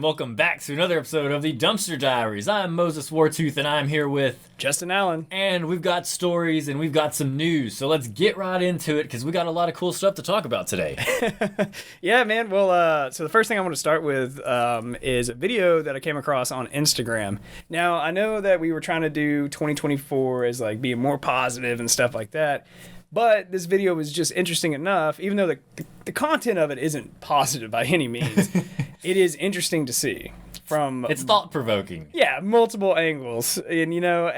and welcome back to another episode of the Dumpster Diaries. I'm Moses Wartooth, and I'm here with Justin Allen. And we've got stories and we've got some news, so let's get right into it because we got a lot of cool stuff to talk about today. Yeah, man. Well, so the first thing I want to start with is a video that I came across on Instagram. Now, I know that we were trying to do 2024 as like being more positive and stuff like that. But this video was just interesting enough, even though the content of it isn't positive by any means. It is interesting to see from... It's thought-provoking. Yeah, multiple angles. And, you know,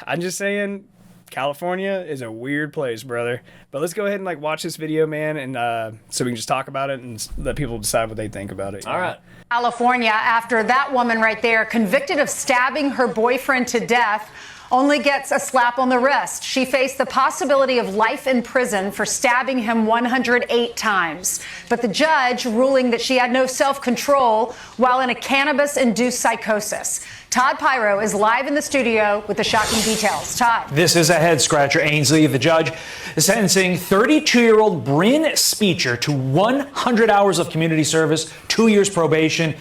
I'm just saying, California is a weird place, brother. But let's go ahead and, like, watch this video, man, and so we can just talk about it and let people decide what they think about it. All right. California, after that woman right there, convicted of stabbing her boyfriend to death, only gets a slap on the wrist. She faced the possibility of life in prison for stabbing him 108 times. But the judge ruling that she had no self-control while in a cannabis-induced psychosis. Todd Pyro is live in the studio with the shocking details. Todd. This is a head-scratcher, Ainsley. The judge is sentencing 32-year-old Bryn Speecher to 100 hours of community service, 2 years probation,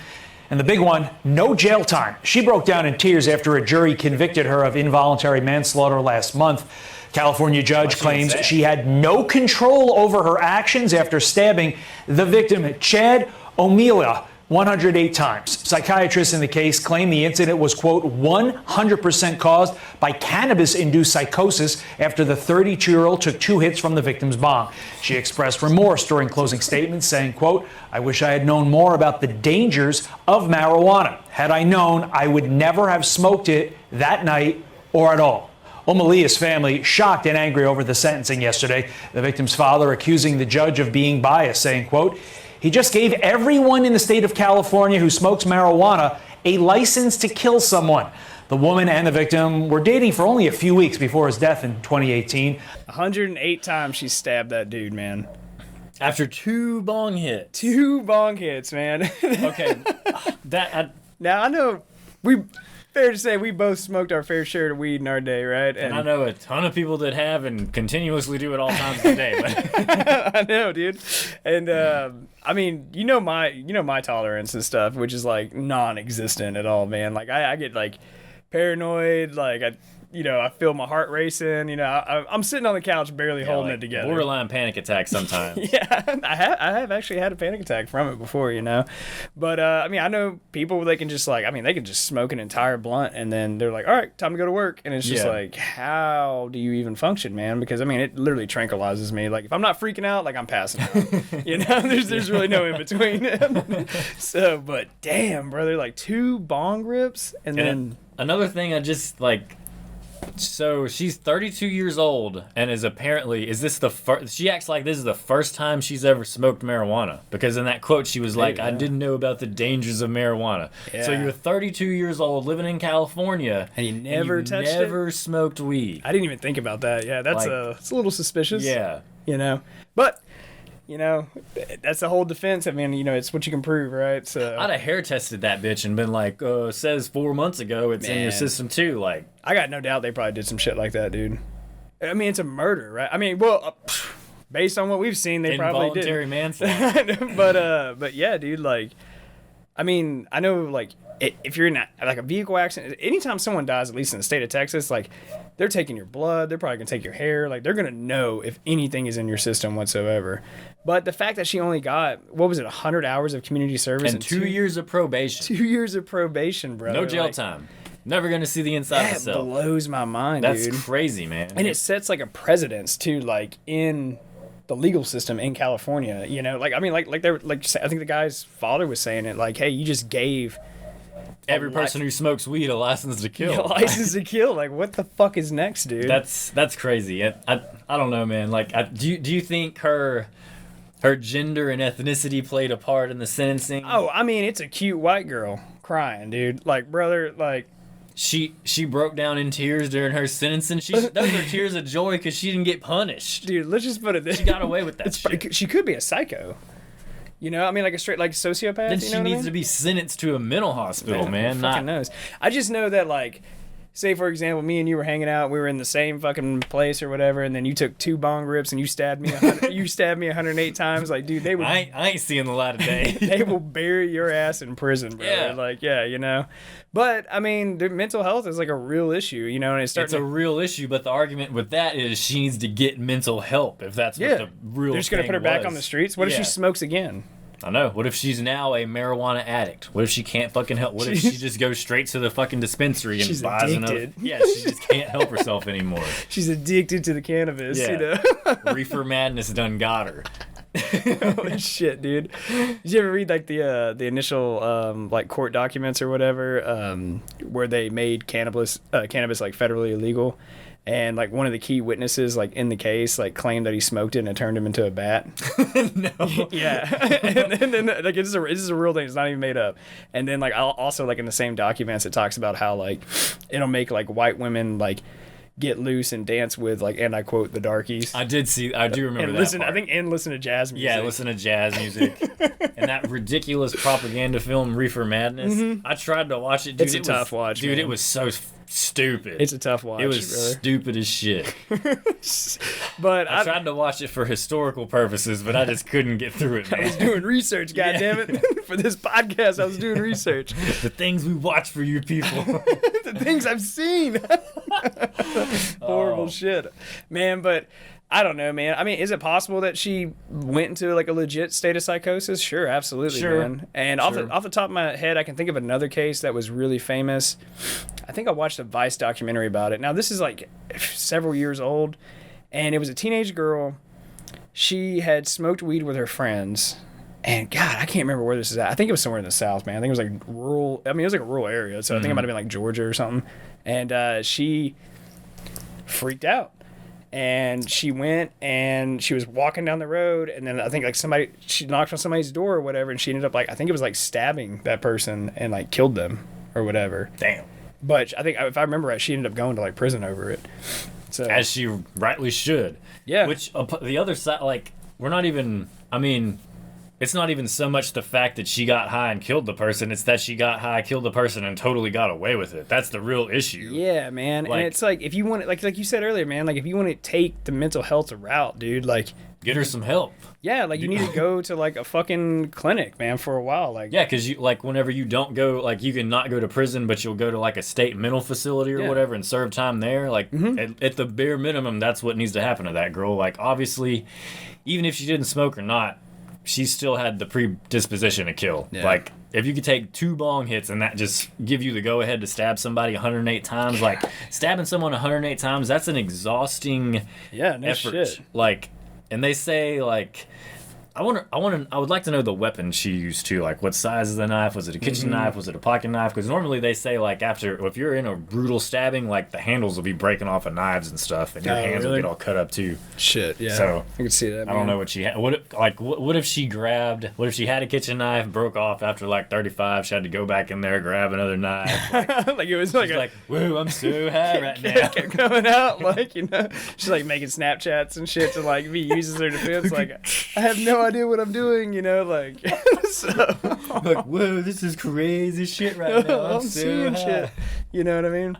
and the big one, no jail time. She broke down in tears after a jury convicted her of involuntary manslaughter last month. California judge claims she had no control over her actions after stabbing the victim, Chad O'Meala, 108 times. Psychiatrists in the case claim the incident was, quote, 100% caused by cannabis-induced psychosis after the 32-year-old took 2 hits from the victim's bong. She expressed remorse during closing statements, saying, quote, I wish I had known more about the dangers of marijuana. Had I known, I would never have smoked it that night or at all. O'Meala's family shocked and angry over the sentencing yesterday. The victim's father accusing the judge of being biased, saying, quote, he just gave everyone in the state of California who smokes marijuana a license to kill someone. The woman and the victim were dating for only a few weeks before his death in 2018. 108 times she stabbed that dude, man. After 2 bong hits. 2 bong hits, man. Okay. Now, I know fair to say we both smoked our fair share of weed in our day, right? And I know a ton of people that have and continuously do at all times of the day. But I know, dude. And I mean, you know my tolerance and stuff, which is like non-existent at all, man. Like I get like paranoid, like I feel my heart racing. I'm sitting on the couch barely holding it together. Borderline panic attack sometimes. Yeah, I have actually had a panic attack from it before, But I mean, I know people they can just smoke an entire blunt and then they're like, all right, time to go to work, and it's just like, how do you even function, man? Because I mean, it literally tranquilizes me. Like if I'm not freaking out, like I'm passing out. There's really no in between. So, but damn, brother, like 2 bong rips and then another thing I just like. So she's 32 years old and she acts like this is the first time she's ever smoked marijuana, because in that quote she was like, I didn't know about the dangers of marijuana. Yeah. So you're 32 years old living in California and you never smoked weed. I didn't even think about that. Yeah, it's a little suspicious. Yeah. But that's the whole defense. I mean, it's what you can prove, right? So I'd have hair tested that bitch and been like, it says 4 months ago it's in your system too. Like, I got no doubt they probably did some shit like that, dude. I mean, it's a murder, right? I mean, well, based on what we've seen, they probably did. Involuntary manslaughter. But yeah, dude, like, I mean, I know, like, if you're in a vehicle accident, anytime someone dies, at least in the state of Texas, like, they're taking your blood, they're probably gonna take your hair, like, they're gonna know if anything is in your system whatsoever. But the fact that she only got 100 hours of community service and 2 years of probation. 2 years of probation, bro. No jail time. Never gonna see the inside of the cell. That blows my mind, dude. That's crazy, man. And it sets like a precedence too, like in the legal system in California. Like I mean, like I think the guy's father was saying it, like, hey, you just gave every person who smokes weed a license to kill. A license to kill. Like, what the fuck is next, dude? That's crazy. I don't know, man. Like, do you think her gender and ethnicity played a part in the sentencing? Oh, I mean, it's a cute white girl crying, dude. Like, brother, like. She broke down in tears during her sentencing. Those are tears of joy because she didn't get punished. Dude, let's just put it this. She got away with that shit. She could be a psycho. I mean, like a straight, like, sociopath. Then she needs to be sentenced to a mental hospital, man. Fucking knows. I just know that, like, say for example, me and you were hanging out, we were in the same fucking place or whatever, and then you took 2 bong rips and you stabbed me 108 times, like, dude, they would I ain't seeing the light of day. they will bury your ass in prison, bro. Yeah. Like, yeah, you know. But I mean, the mental health is like a real issue, you know, and it's a real issue, but the argument with that is she needs to get mental help if that's what the real they're just gonna thing put her back was. on the streets. What if she smokes again? I know. What if she's now a marijuana addict? What if she can't fucking help? What if she just goes straight to the fucking dispensary and She's buys another? addicted. Yeah, she just can't help herself anymore. She's addicted to the cannabis, you know. Reefer madness done got her. Holy shit, dude! Did you ever read like the initial like court documents or whatever, where they made cannabis like federally illegal, and like one of the key witnesses like in the case like claimed that he smoked it and it turned him into a bat. No. Yeah, and then like this is a real thing. It's not even made up. And then like I'll also like in the same documents it talks about how like it'll make like white women like get loose and dance with, like, and I quote, the darkies. I do remember and that listen, part. I think, and listen to jazz music. Yeah, listen to jazz music. And that ridiculous propaganda film, Reefer Madness. I tried to watch it, dude. It's a tough watch, dude, man. it was so stupid. It's a tough watch. It was really. stupid as shit. But I tried to watch it for historical purposes, but I just couldn't get through it, man. I was doing research, goddammit. For this podcast, I was doing research. The things we watch for you people. The things I've seen. Horrible shit. Man, but I don't know, man. I mean, is it possible that she went into like a legit state of psychosis? Sure, absolutely, man. And off the top of my head, I can think of another case that was really famous. I think I watched a Vice documentary about it. Now, this is like several years old, and it was a teenage girl. She had smoked weed with her friends. And God, I can't remember where this is at. I think it was somewhere in the South, man. I think it was like rural. I mean, it was like a rural area. So I think it might have been like Georgia or something. And she freaked out. And she went and she was walking down the road. And then I think like she knocked on somebody's door or whatever. And she ended up like, I think it was like stabbing that person and like killed them or whatever. Damn. But I think if I remember right, she ended up going to like prison over it. So as she rightly should. Yeah. Which the other side, like, we're not even, I mean, it's not even so much the fact that she got high and killed the person. It's that she got high, killed the person, and totally got away with it. That's the real issue. Yeah, man. Like, and it's like, if you want, like you said earlier, man, like if you want to take the mental health route, dude, like, get her some help. Yeah, like you need to go to like a fucking clinic, man, for a while. Like, yeah, because you like whenever you don't go, like you can not go to prison, but you'll go to like a state mental facility or whatever and serve time there. Like at the bare minimum, that's what needs to happen to that girl. Like obviously, even if she didn't smoke or not, she still had the predisposition to kill. Yeah. Like if you could take 2 bong hits and that just give you the go ahead to stab somebody 108 times, like stabbing someone 108 times, that's an exhausting effort. Shit. Like. And they say like, I would like to know the weapon she used too. Like, what size is the knife? Was it a kitchen knife? Was it a pocket knife? Because normally they say like if you're in a brutal stabbing, like the handles will be breaking off of knives and stuff, and your hands will get all cut up too. Shit, yeah. So I can see that. Man. I don't know what she had. What if she had a kitchen knife, broke off after like 35? She had to go back in there, grab another knife. Like it was like whoa, I'm so high right now. Kept coming out like she's like making Snapchats and shit to like be used as her defense. Like I have no idea what I'm doing, like so like, whoa, this is crazy shit right now. I'm so seeing high. Shit. You know what I mean?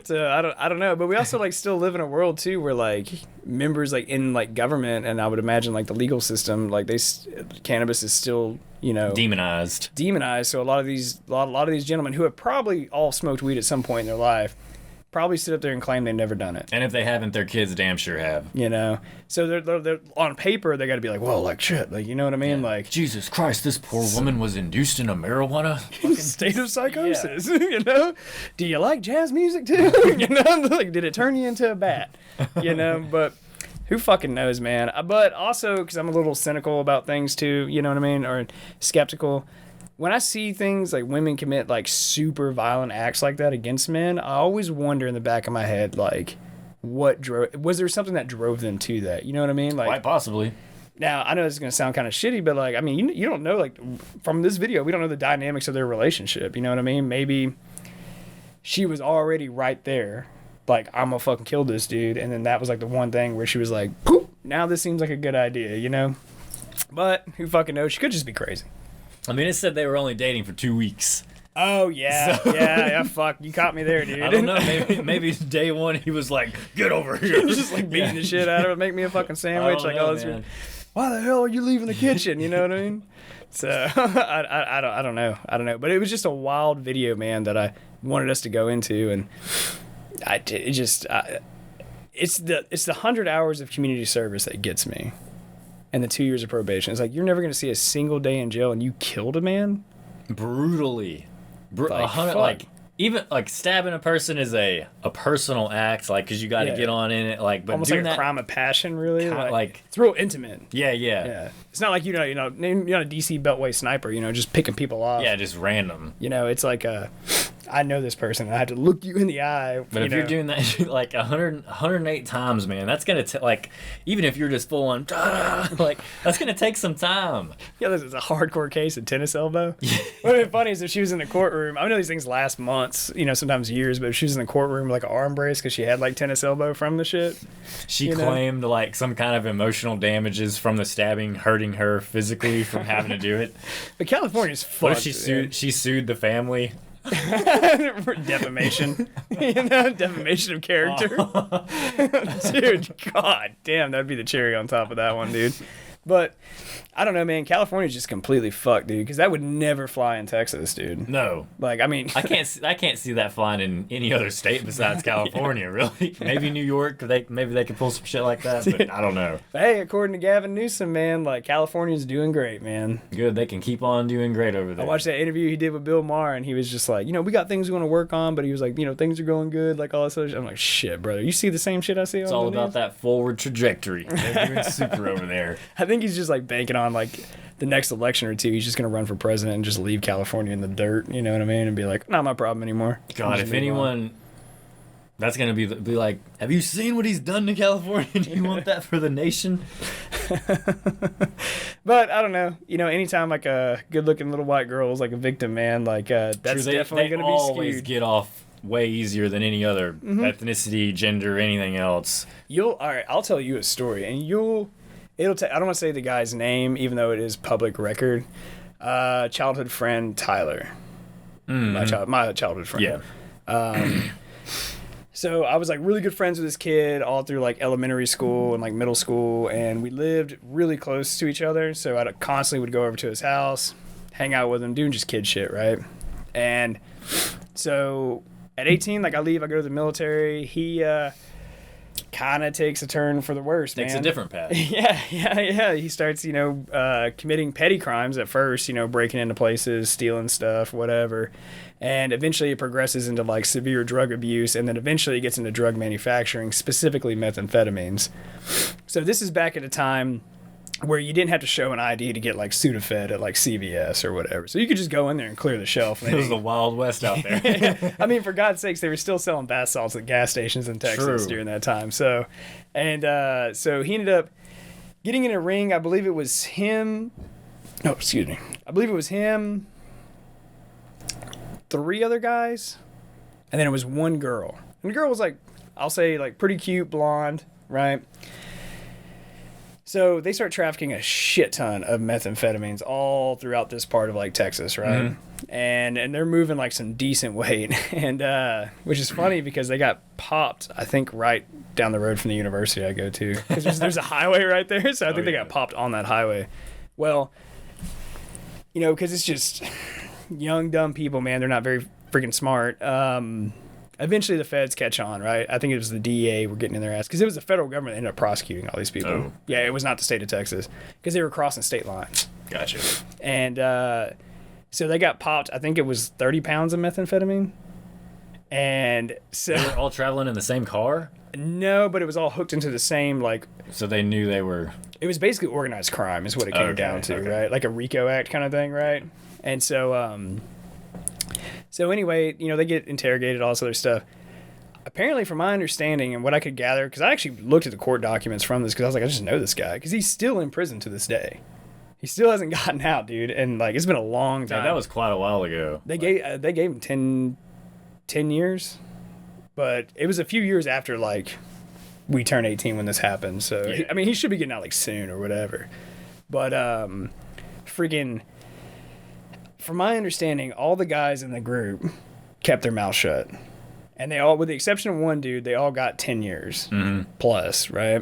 So I don't know, but we also like still live in a world too where like members like in like government and I would imagine like the legal system, like cannabis is still demonized. So a lot of these gentlemen who have probably all smoked weed at some point in their life probably sit up there and claim they've never done it. And if they haven't, their kids damn sure have. So they're on paper they got to be like, well, like shit, like you know what I mean, like Jesus Christ, this poor woman was induced in a marijuana state of psychosis. Yeah. Do you like jazz music too? Like did it turn you into a bat? But who fucking knows, man? But also because I'm a little cynical about things too, you know what I mean, or skeptical. When I see things like women commit like super violent acts like that against men, I always wonder in the back of my head, like, was there something that drove them to that? You know what I mean? Like, quite possibly. Now, I know this is going to sound kind of shitty, but like, I mean, you don't know, like, from this video, we don't know the dynamics of their relationship. You know what I mean? Maybe she was already right there. Like, I'm going to fucking kill this dude. And then that was like the one thing where she was like, poop, now this seems like a good idea, But who fucking knows? She could just be crazy. I mean, it said they were only dating for 2 weeks. Oh yeah, yeah. Fuck, you caught me there, dude. I don't know. Maybe day one he was like, "Get over here," just like beating the shit out of it, make me a fucking sandwich, like all this. Man. Why the hell are you leaving the kitchen? You know what I mean? So I don't know, but it was just a wild video, man, that I wanted us to go into, and it's the 100 hours of community service that gets me, and the 2 years of probation. It's like you're never gonna see a single day in jail, and you killed a man brutally. Fuck. Like even like stabbing a person is a personal act, like because you got to get on in it, like but almost doing like a that, crime of passion, really. Like it's real intimate. Yeah. It's not like you're not a DC Beltway sniper, just picking people off. Yeah, just random. It's like I know this person, and I have to look you in the eye. But if you're doing that like 108 times, man, that's gonna like even if you're just full on like that's gonna take some time. Yeah, this is a hardcore case of tennis elbow. What would be funny is if she was in the courtroom. I know these things last months, sometimes years, but if she was in the courtroom like an arm brace because she had like tennis elbow from the shit. She claimed like some kind of emotional damages from the stabbing, hurting her physically from having to do it. But California's fucked. What if she sued the family? For defamation. Defamation of character. Dude, god damn, that'd be the cherry on top of that one, dude. But I don't know, man. California's just completely fucked, dude. Because that would never fly in Texas, dude. No, like I mean, I can't see that flying in any other state besides California. Really, maybe New York. Maybe they could pull some shit like that, but I don't know. Hey, according to Gavin Newsom, man, like California's doing great, man. Good, they can keep on doing great over there. I watched that interview he did with Bill Maher, and he was just like, we got things we want to work on, but he was like, things are going good, like all this other shit. I'm like, shit, brother, you see the same shit I see? It's all about that forward trajectory. They're doing super over there. I think he's just like banking on like the next election or two, he's just gonna run for president and just leave California in the dirt. You know what I mean? And be like, not my problem anymore. God, if anyone, that's gonna be like, have you seen what he's done to California? Do you want that for the nation? But I don't know. Anytime like a good-looking little white girl is like a victim, man, like that's definitely gonna be skewed. They always get off way easier than any other ethnicity, gender, anything else. All right, I'll tell you a story, and I don't want to say the guy's name, even though it is public record. Childhood friend Tyler, my childhood friend. Yeah. So I was like really good friends with this kid all through like elementary school and like middle school, and we lived really close to each other. So I constantly would go over to his house, hang out with him, doing just kid shit, right? And so at 18, like I leave, I go to the military. He kind of takes a turn for the worse, Takes a different path. Yeah. He starts, committing petty crimes at first, breaking into places, stealing stuff, whatever. And eventually it progresses into like severe drug abuse, and then eventually it gets into drug manufacturing, specifically methamphetamines. So this is back at a time where you didn't have to show an ID to get like Sudafed at like CVS or whatever. So you could just go in there and clear the shelf. It was the Wild West out there. I mean, for God's sakes, they were still selling bath salts at gas stations in Texas during that time. So he ended up getting in a ring. I believe it was him. No, excuse me. I believe it was him, 3 other guys, and then it was one girl. And the girl was like, I'll say like pretty cute, blonde, right? So they start trafficking a shit ton of methamphetamines all throughout this part of like Texas, right? Mm-hmm. And they're moving like some decent weight, and which is funny because they got popped, I think, right down the road from the university I go to, because there's a highway right there. So I think they got popped on that highway. Well, because it's just young dumb people, man. They're not very freaking smart. Eventually the feds catch on, right? I think it was the DEA were getting in their ass, because it was the federal government that ended up prosecuting all these people. Oh. Yeah, it was not the state of Texas, because they were crossing state lines. Gotcha. And so they got popped, I think it was 30 pounds of methamphetamine. And so they were all traveling in the same car? No, but it was all hooked into the same, like... So they knew they were... It was basically organized crime is what it came down to, right? Like a RICO Act kind of thing, right? And so... So anyway, they get interrogated, all this other stuff. Apparently, from my understanding and what I could gather, because I actually looked at the court documents from this, because I was like, I just know this guy, because he's still in prison to this day. He still hasn't gotten out, dude, and like it's been a long time. Yeah, that was quite a while ago. They gave him 10 years, but it was a few years after like we turned 18 when this happened. So yeah. He should be getting out like soon or whatever. But freaking. from my understanding, all the guys in the group kept their mouth shut. And they all, with the exception of one dude, they all got 10 years plus, right?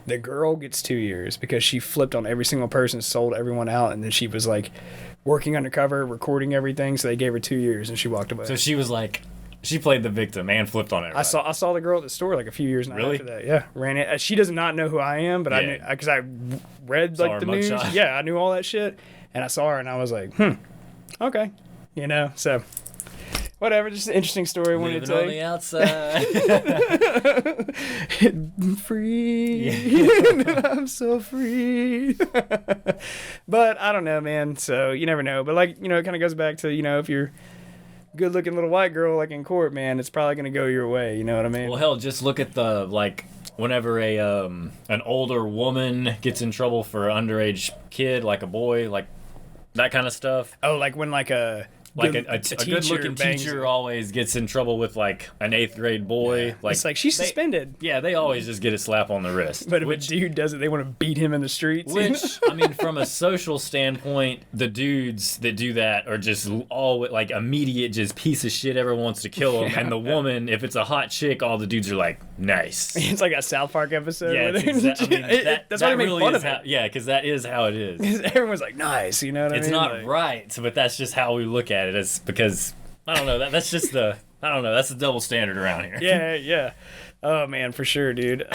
The girl gets 2 years because she flipped on every single person, sold everyone out, and then she was like working undercover, recording everything, so they gave her 2 years and she walked away. So she was like, she played the victim and flipped on everybody. I saw the girl at the store like a few years after that. Yeah, ran it. She does not know who I am, but I knew because I read like the news. Yeah, I knew all that shit, and I saw her and I was like, okay, you know. So whatever, just an interesting story. Wanted to tell on the outside, free. I'm so free. But I don't know, man. So you never know. But like it kind of goes back to if you're good looking little white girl like in court, man, it's probably gonna go your way, you know what I mean? Well, hell, just look at the whenever an older woman gets in trouble for an underage kid, like a boy, like that kind of stuff. Oh, like when a good looking teacher always gets in trouble with like an 8th grade boy. Yeah. Like, it's like she's suspended. Yeah, they always just get a slap on the wrist. But if a dude does it, they want to beat him in the streets. Which, I mean, from a social standpoint, the dudes that do that are just all like immediate, just piece of shit. Everyone wants to kill them. Yeah. And the woman, if it's a hot chick, all the dudes are like, nice. It's like a South Park episode. Yeah, that's why they make fun of it. Yeah, because that is how it is. Everyone's like, nice, you know what I mean? It's not right, but that's just how we look at it. It's because, I don't know, that's just that's the double standard around here. Yeah. Oh, man, for sure, dude.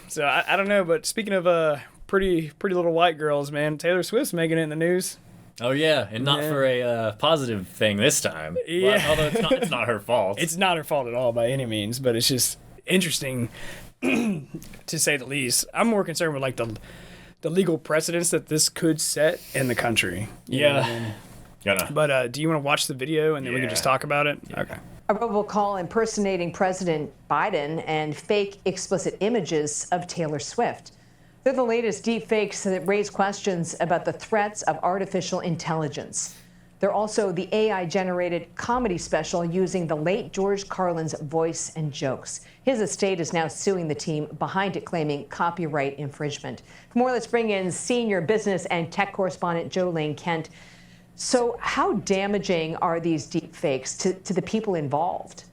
So, I don't know, but speaking of pretty little white girls, man, Taylor Swift's making it in the news. Oh, yeah, and not for a positive thing this time. Yeah. Well, although it's not her fault. It's not her fault at all by any means, but it's just interesting to say the least. I'm more concerned with, like, the legal precedents that this could set in the country. Yeah. But do you want to watch the video and then we can just talk about it? Yeah. Okay. A robocall impersonating President Biden and fake explicit images of Taylor Swift. They're the latest deepfakes that raise questions about the threats of artificial intelligence. They're also the AI-generated comedy special using the late George Carlin's voice and jokes. His estate is now suing the team behind it, claiming copyright infringement. For more, let's bring in senior business and tech correspondent Jolene Kent. So how damaging are these deep fakes to the people involved?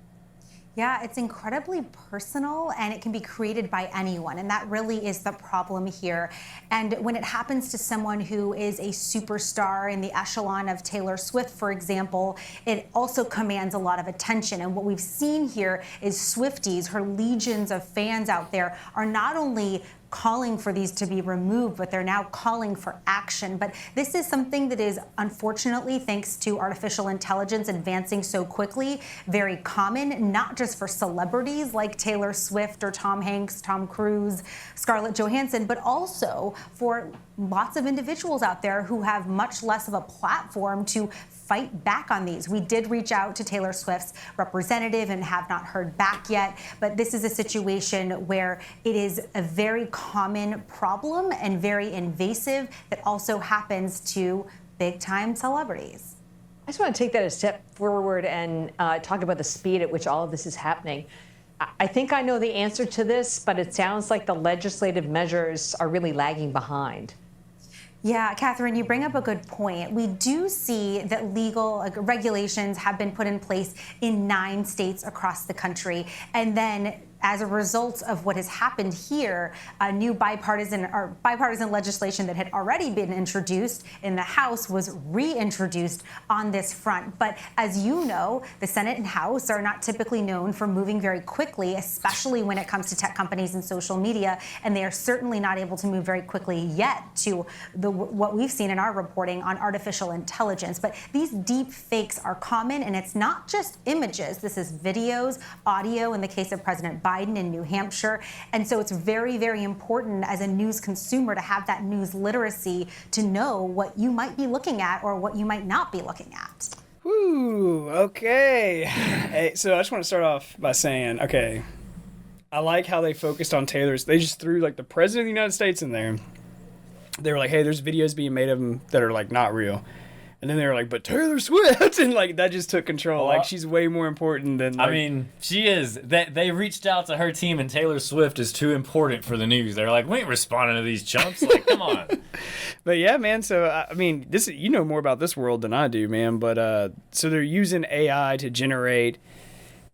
Yeah, it's incredibly personal and it can be created by anyone. And that really is the problem here. And when it happens to someone who is a superstar in the echelon of Taylor Swift, for example, it also commands a lot of attention. And what we've seen here is Swifties, her legions of fans out there, are not only calling for these to be removed, but they're now calling for action. But this is something that is, unfortunately, thanks to artificial intelligence advancing so quickly, very common, not just for celebrities like Taylor Swift or Tom Hanks, Tom Cruise, Scarlett Johansson, but also for lots of individuals out there who have much less of a platform to fight back on these. We did reach out to Taylor Swift's representative and have not heard back yet, but this is a situation where it is a very common problem and very invasive that also happens to big-time celebrities. I just want to take that a step forward and talk about the speed at which all of this is happening. I think I know the answer to this, but it sounds like the legislative measures are really lagging behind. Yeah, Catherine, you bring up a good point. We do see that legal regulations have been put in place in 9 states across the country. And then as a result of what has happened here, a new bipartisan legislation that had already been introduced in the House was reintroduced on this front. But as you know, the Senate and House are not typically known for moving very quickly, especially when it comes to tech companies and social media. And they are certainly not able to move very quickly yet to what we've seen in our reporting on artificial intelligence. But these deep fakes are common, and it's not just images. This is videos, audio in the case of President Biden in New Hampshire. And so it's very, very important as a news consumer to have that news literacy to know what you might be looking at or what you might not be looking at. Ooh, okay. Hey, so I just want to start off by saying, okay, I like how they focused on Taylor's. They just threw like the president of the United States in there. They were like, hey, there's videos being made of him that are like not real. And then they were like, but Taylor Swift, and like that just took control. Like she's way more important than. Like, I mean, she is. They reached out to her team, and Taylor Swift is too important for the news. They're like, we ain't responding to these chumps. Like, come on. But yeah, man. So I mean, this you know more about this world than I do, man. But so they're using AI to generate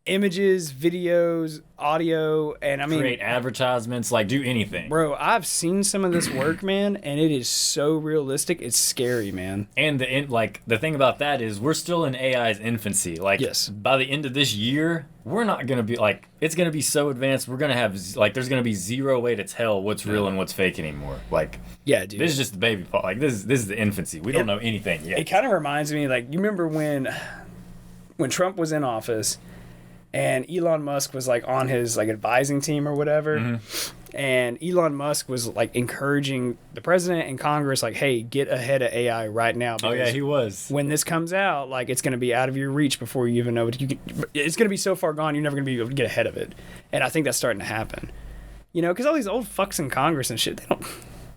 images, videos, audio, and I mean, create advertisements, like do anything. Bro, I've seen some of this work, man, and it is so realistic. It's scary, man. And the thing about that is we're still in AI's infancy. Like, yes. By the end of this year, we're not gonna be like, it's gonna be so advanced. We're gonna have like, there's gonna be zero way to tell what's real and what's fake anymore. Like, yeah, dude, this is just the baby part. Like, this is the infancy. We don't know anything yet. It kind of reminds me, like, you remember when Trump was in office. And Elon Musk was like on his like advising team or whatever. Mm-hmm. And Elon Musk was like encouraging the president and Congress, like, hey, get ahead of AI right now. Oh, yeah, he was. When this comes out, like, it's going to be out of your reach before you even know what you can. It's going to be so far gone, you're never going to be able to get ahead of it. And I think that's starting to happen. You know, because all these old fucks in Congress and shit,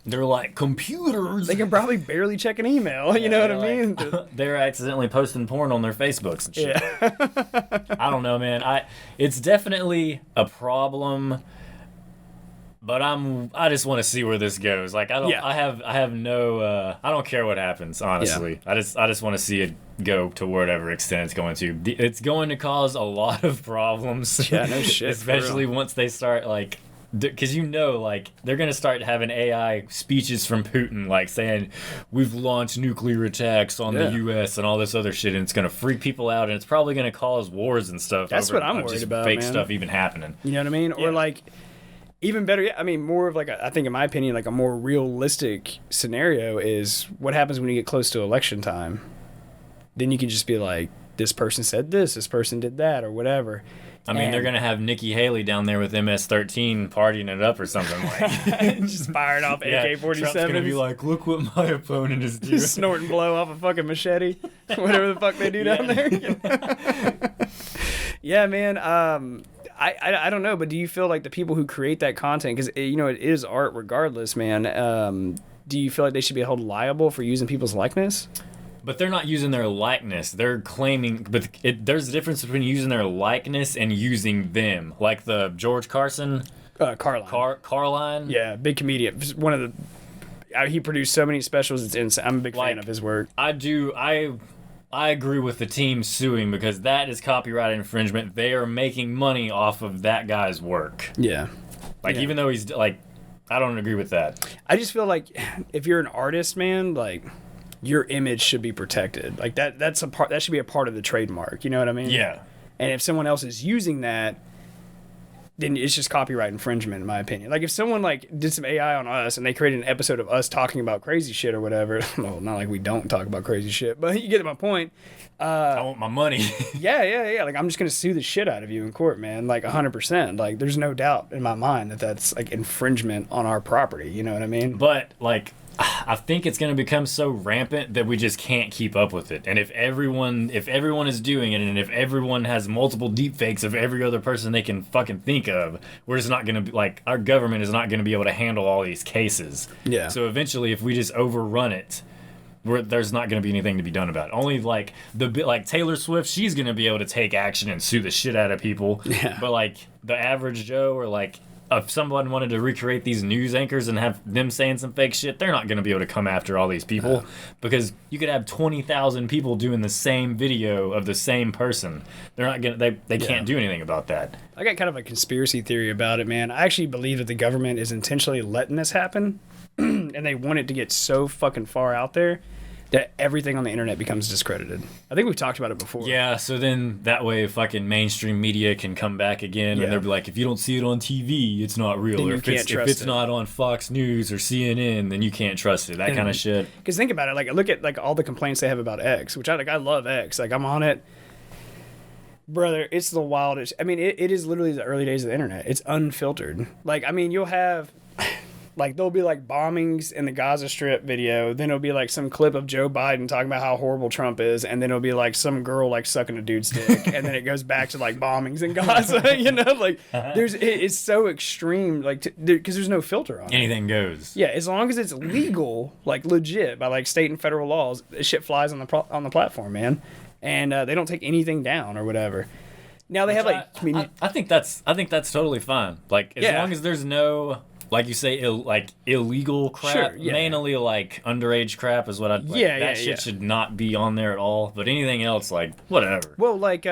they're like, computers. They can probably barely check an email. You know what I mean? They're accidentally posting porn on their Facebooks and shit. Yeah. I don't know, man. It's definitely a problem, but I just want to see where this goes. Like, I have no I don't care what happens, honestly. Yeah. I just want to see it go to whatever extent it's going to. It's going to cause a lot of problems. Yeah, no shit. Especially once they start like, because like they're gonna start having AI speeches from Putin, like saying we've launched nuclear attacks on the U.S. and all this other shit, and it's gonna freak people out, and it's probably gonna cause wars and stuff. That's what I'm worried about, fake man. stuff even happening. You know what I mean? Yeah. Or like, even better, I mean, more of like I think in my opinion, like a more realistic scenario is what happens when you get close to election time. Then you can just be like, this person said this person did that, or whatever. I mean, they're going to have Nikki Haley down there with MS-13 partying it up or something. Like, just firing off AK-47s. Trump's going to be like, look what my opponent is doing. Snorting blow off a fucking machete. Whatever the fuck they do down there. Yeah, man. I don't know, but do you feel like the people who create that content, because, you know, it is art regardless, man, do you feel like they should be held liable for using people's likeness? But they're not using their likeness. They're claiming, but there's a difference between using their likeness and using them. Like the George Carlin. Carlin. Yeah, big comedian. One of the, he produced so many specials. It's insane. I'm a big fan of his work. I agree with the team suing because that is copyright infringement. They are making money off of that guy's work. Yeah. Like, even though he's like, I don't agree with that. I just feel like if you're an artist, man, like, your image should be protected. Like that's a part that should be a part of the trademark. You know what I mean? Yeah. And if someone else is using that, then it's just copyright infringement, in my opinion. Like if someone like did some AI on us and they created an episode of us talking about crazy shit or whatever. Well, not like we don't talk about crazy shit, but you get my point. I want my money. Yeah. Like I'm just gonna sue the shit out of you in court, man. Like 100%. Like there's no doubt in my mind that that's like infringement on our property. You know what I mean? But like, I think it's going to become so rampant that we just can't keep up with it. And if everyone is doing it, and if everyone has multiple deepfakes of every other person they can fucking think of, we're just not going to be like, our government is not going to be able to handle all these cases. Yeah. So eventually, if we just overrun it, there's not going to be anything to be done about it. Only like Taylor Swift, she's going to be able to take action and sue the shit out of people. Yeah. But like the average Joe, or like, if someone wanted to recreate these news anchors and have them saying some fake shit, they're not going to be able to come after all these people because you could have 20,000 people doing the same video of the same person. They're not going to, they can't do anything about that. I got kind of a conspiracy theory about it, man. I actually believe that the government is intentionally letting this happen and they want it to get so fucking far out there that everything on the internet becomes discredited. I think we've talked about it before. Yeah, so then that way fucking mainstream media can come back again and they'll be like, if you don't see it on TV, it's not real. Then or you can't trust if it's it. Not on Fox News or CNN, then you can't trust it. That kind of shit. Because think about it, like look at like all the complaints they have about X, which I love X. Like I'm on it. Brother, it's the wildest. I mean, it is literally the early days of the internet. It's unfiltered. Like, I mean, you'll have Like, there'll be, like, bombings in the Gaza Strip video. Then it'll be, like, some clip of Joe Biden talking about how horrible Trump is. And then it'll be, like, some girl, like, sucking a dude's dick. And then it goes back to, like, bombings in Gaza, you know? Like, it's so extreme, like, because there's no filter on it. Anything goes. Yeah, as long as it's legal, like, legit, by, like, state and federal laws, this shit flies on the platform, man. And they don't take anything down or whatever. Now, they have, like... I think that's totally fine. Like, as long as there's no... Like you say, illegal crap. Sure, yeah. Mainly, like, underage crap is what I'd... Like, that shit should not be on there at all. But anything else, like, whatever. Well, like,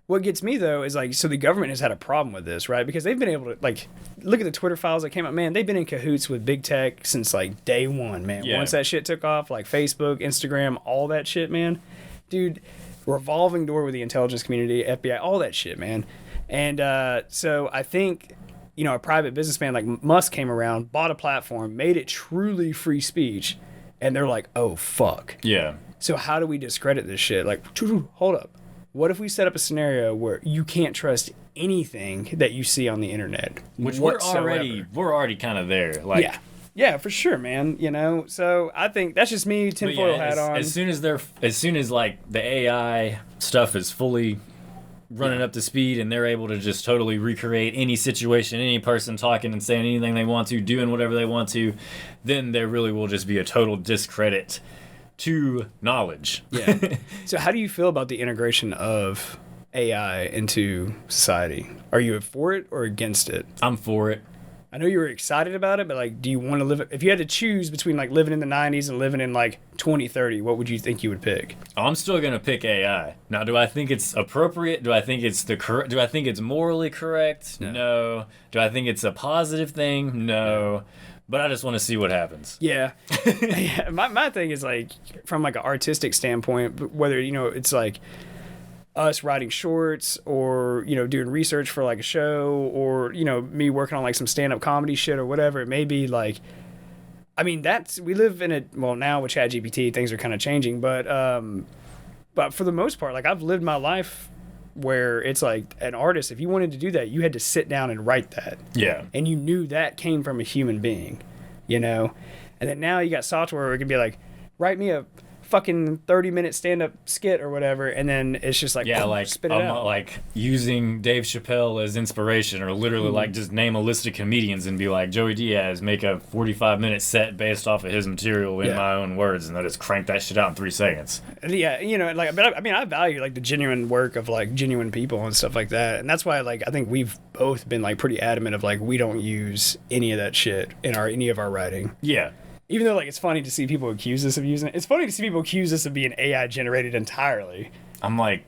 what gets me, though, is, like, so the government has had a problem with this, right? Because they've been able to, like, look at the Twitter files that came out. Man, they've been in cahoots with big tech since, like, day one, man. Yeah. Once that shit took off, like, Facebook, Instagram, all that shit, man. Dude, revolving door with the intelligence community, FBI, all that shit, man. And so I think... You know, a private businessman like Musk came around, bought a platform, made it truly free speech, and they're like, oh, fuck. Yeah. So how do we discredit this shit? Like, hold up. What if we set up a scenario where you can't trust anything that you see on the internet? Which whatsoever? we're already kind of there. Like, yeah, for sure, man. You know, so I think that's just me, tinfoil hat on. As soon as like the AI stuff is fully running up to speed and they're able to just totally recreate any situation, any person talking and saying anything they want to, doing whatever they want to, then there really will just be a total discredit to knowledge. Yeah. So how do you feel about the integration of AI into society? Are you for it or against it? I'm for it. I know you were excited about it, but like, do you want to live? If you had to choose between like living in the 90s and living in like 2030, what would you think you would pick? I'm still gonna pick AI. Now, do I think it's appropriate? Do I think it's Do I think it's morally correct? No. Do I think it's a positive thing? No. But I just want to see what happens. Yeah. Yeah. My thing is like, from like an artistic standpoint, whether, you know, it's like us writing shorts or, you know, doing research for like a show or, you know, me working on like some stand-up comedy shit or whatever it may be, like, I mean, we live in now with ChatGPT, things are kind of changing, but for the most part, like, I've lived my life where it's like an artist, if you wanted to do that, you had to sit down and write that. Yeah. And you knew that came from a human being, you know? And then now you got software where it can be like, write me a fucking 30-minute stand-up skit or whatever, and then it's just like, like spit it out. Like using Dave Chappelle as inspiration, or literally like just name a list of comedians and be like, Joey Diaz, make a 45-minute set based off of his material in my own words, and then just crank that shit out in 3 seconds. Yeah, you know, like, but I mean, I value like the genuine work of like genuine people and stuff like that, and that's why like I think we've both been like pretty adamant of like we don't use any of that shit in any of our writing. Yeah. Even though, like, it's funny to see people accuse us of using it. It's funny to see people accuse us of being AI generated entirely. I'm like,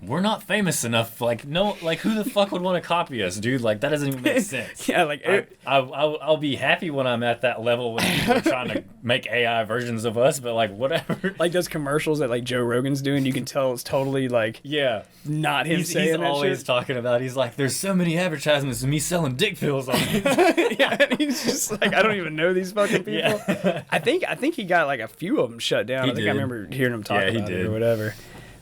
we're not famous enough. Like, no, like, who the fuck would want to copy us, dude? Like, that doesn't even make sense. Yeah, like, I'll be happy when I'm at that level when people are trying to make AI versions of us, but like, whatever. Like those commercials that like Joe Rogan's doing, you can tell it's totally like, not him saying he's that always shit. talking about. He's like, there's so many advertisements of me selling dick pills on it. Yeah, and he's just like, I don't even know these fucking people. Yeah. I think he got like a few of them shut down. I remember hearing him talk about it or whatever.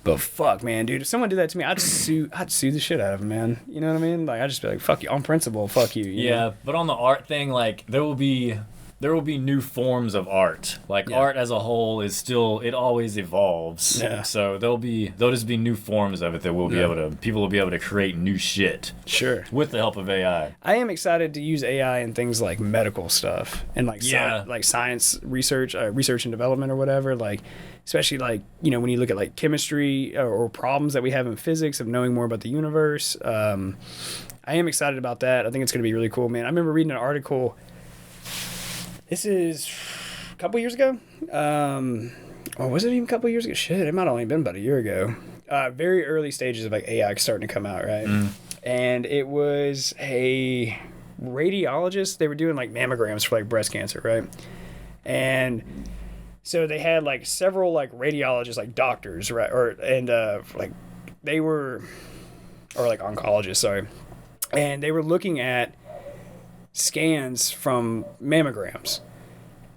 But fuck, man, dude, if someone did that to me, I'd sue the shit out of him, man. You know what I mean? Like, I'd just be like, fuck you, on principle, fuck you. You know? But on the art thing, like, there will be new forms of art. Like, art as a whole is still, it always evolves. Yeah. So there'll just be new forms of it that people will be able to create new shit. Sure. With the help of AI. I am excited to use AI in things like medical stuff and like like science research, research and development or whatever. Like, especially like, you know, when you look at like chemistry or problems that we have in physics of knowing more about the universe. I am excited about that. I think it's going to be really cool, man. I remember reading an article. This is a couple years ago. Or was it even a couple years ago? Shit, it might have only been about a year ago. Very early stages of like AI starting to come out, right? And it was a radiologist. They were doing like mammograms for like breast cancer, right? And so they had like several like radiologists, like doctors, right? Like they were, or like oncologists, sorry. And they were looking at scans from mammograms.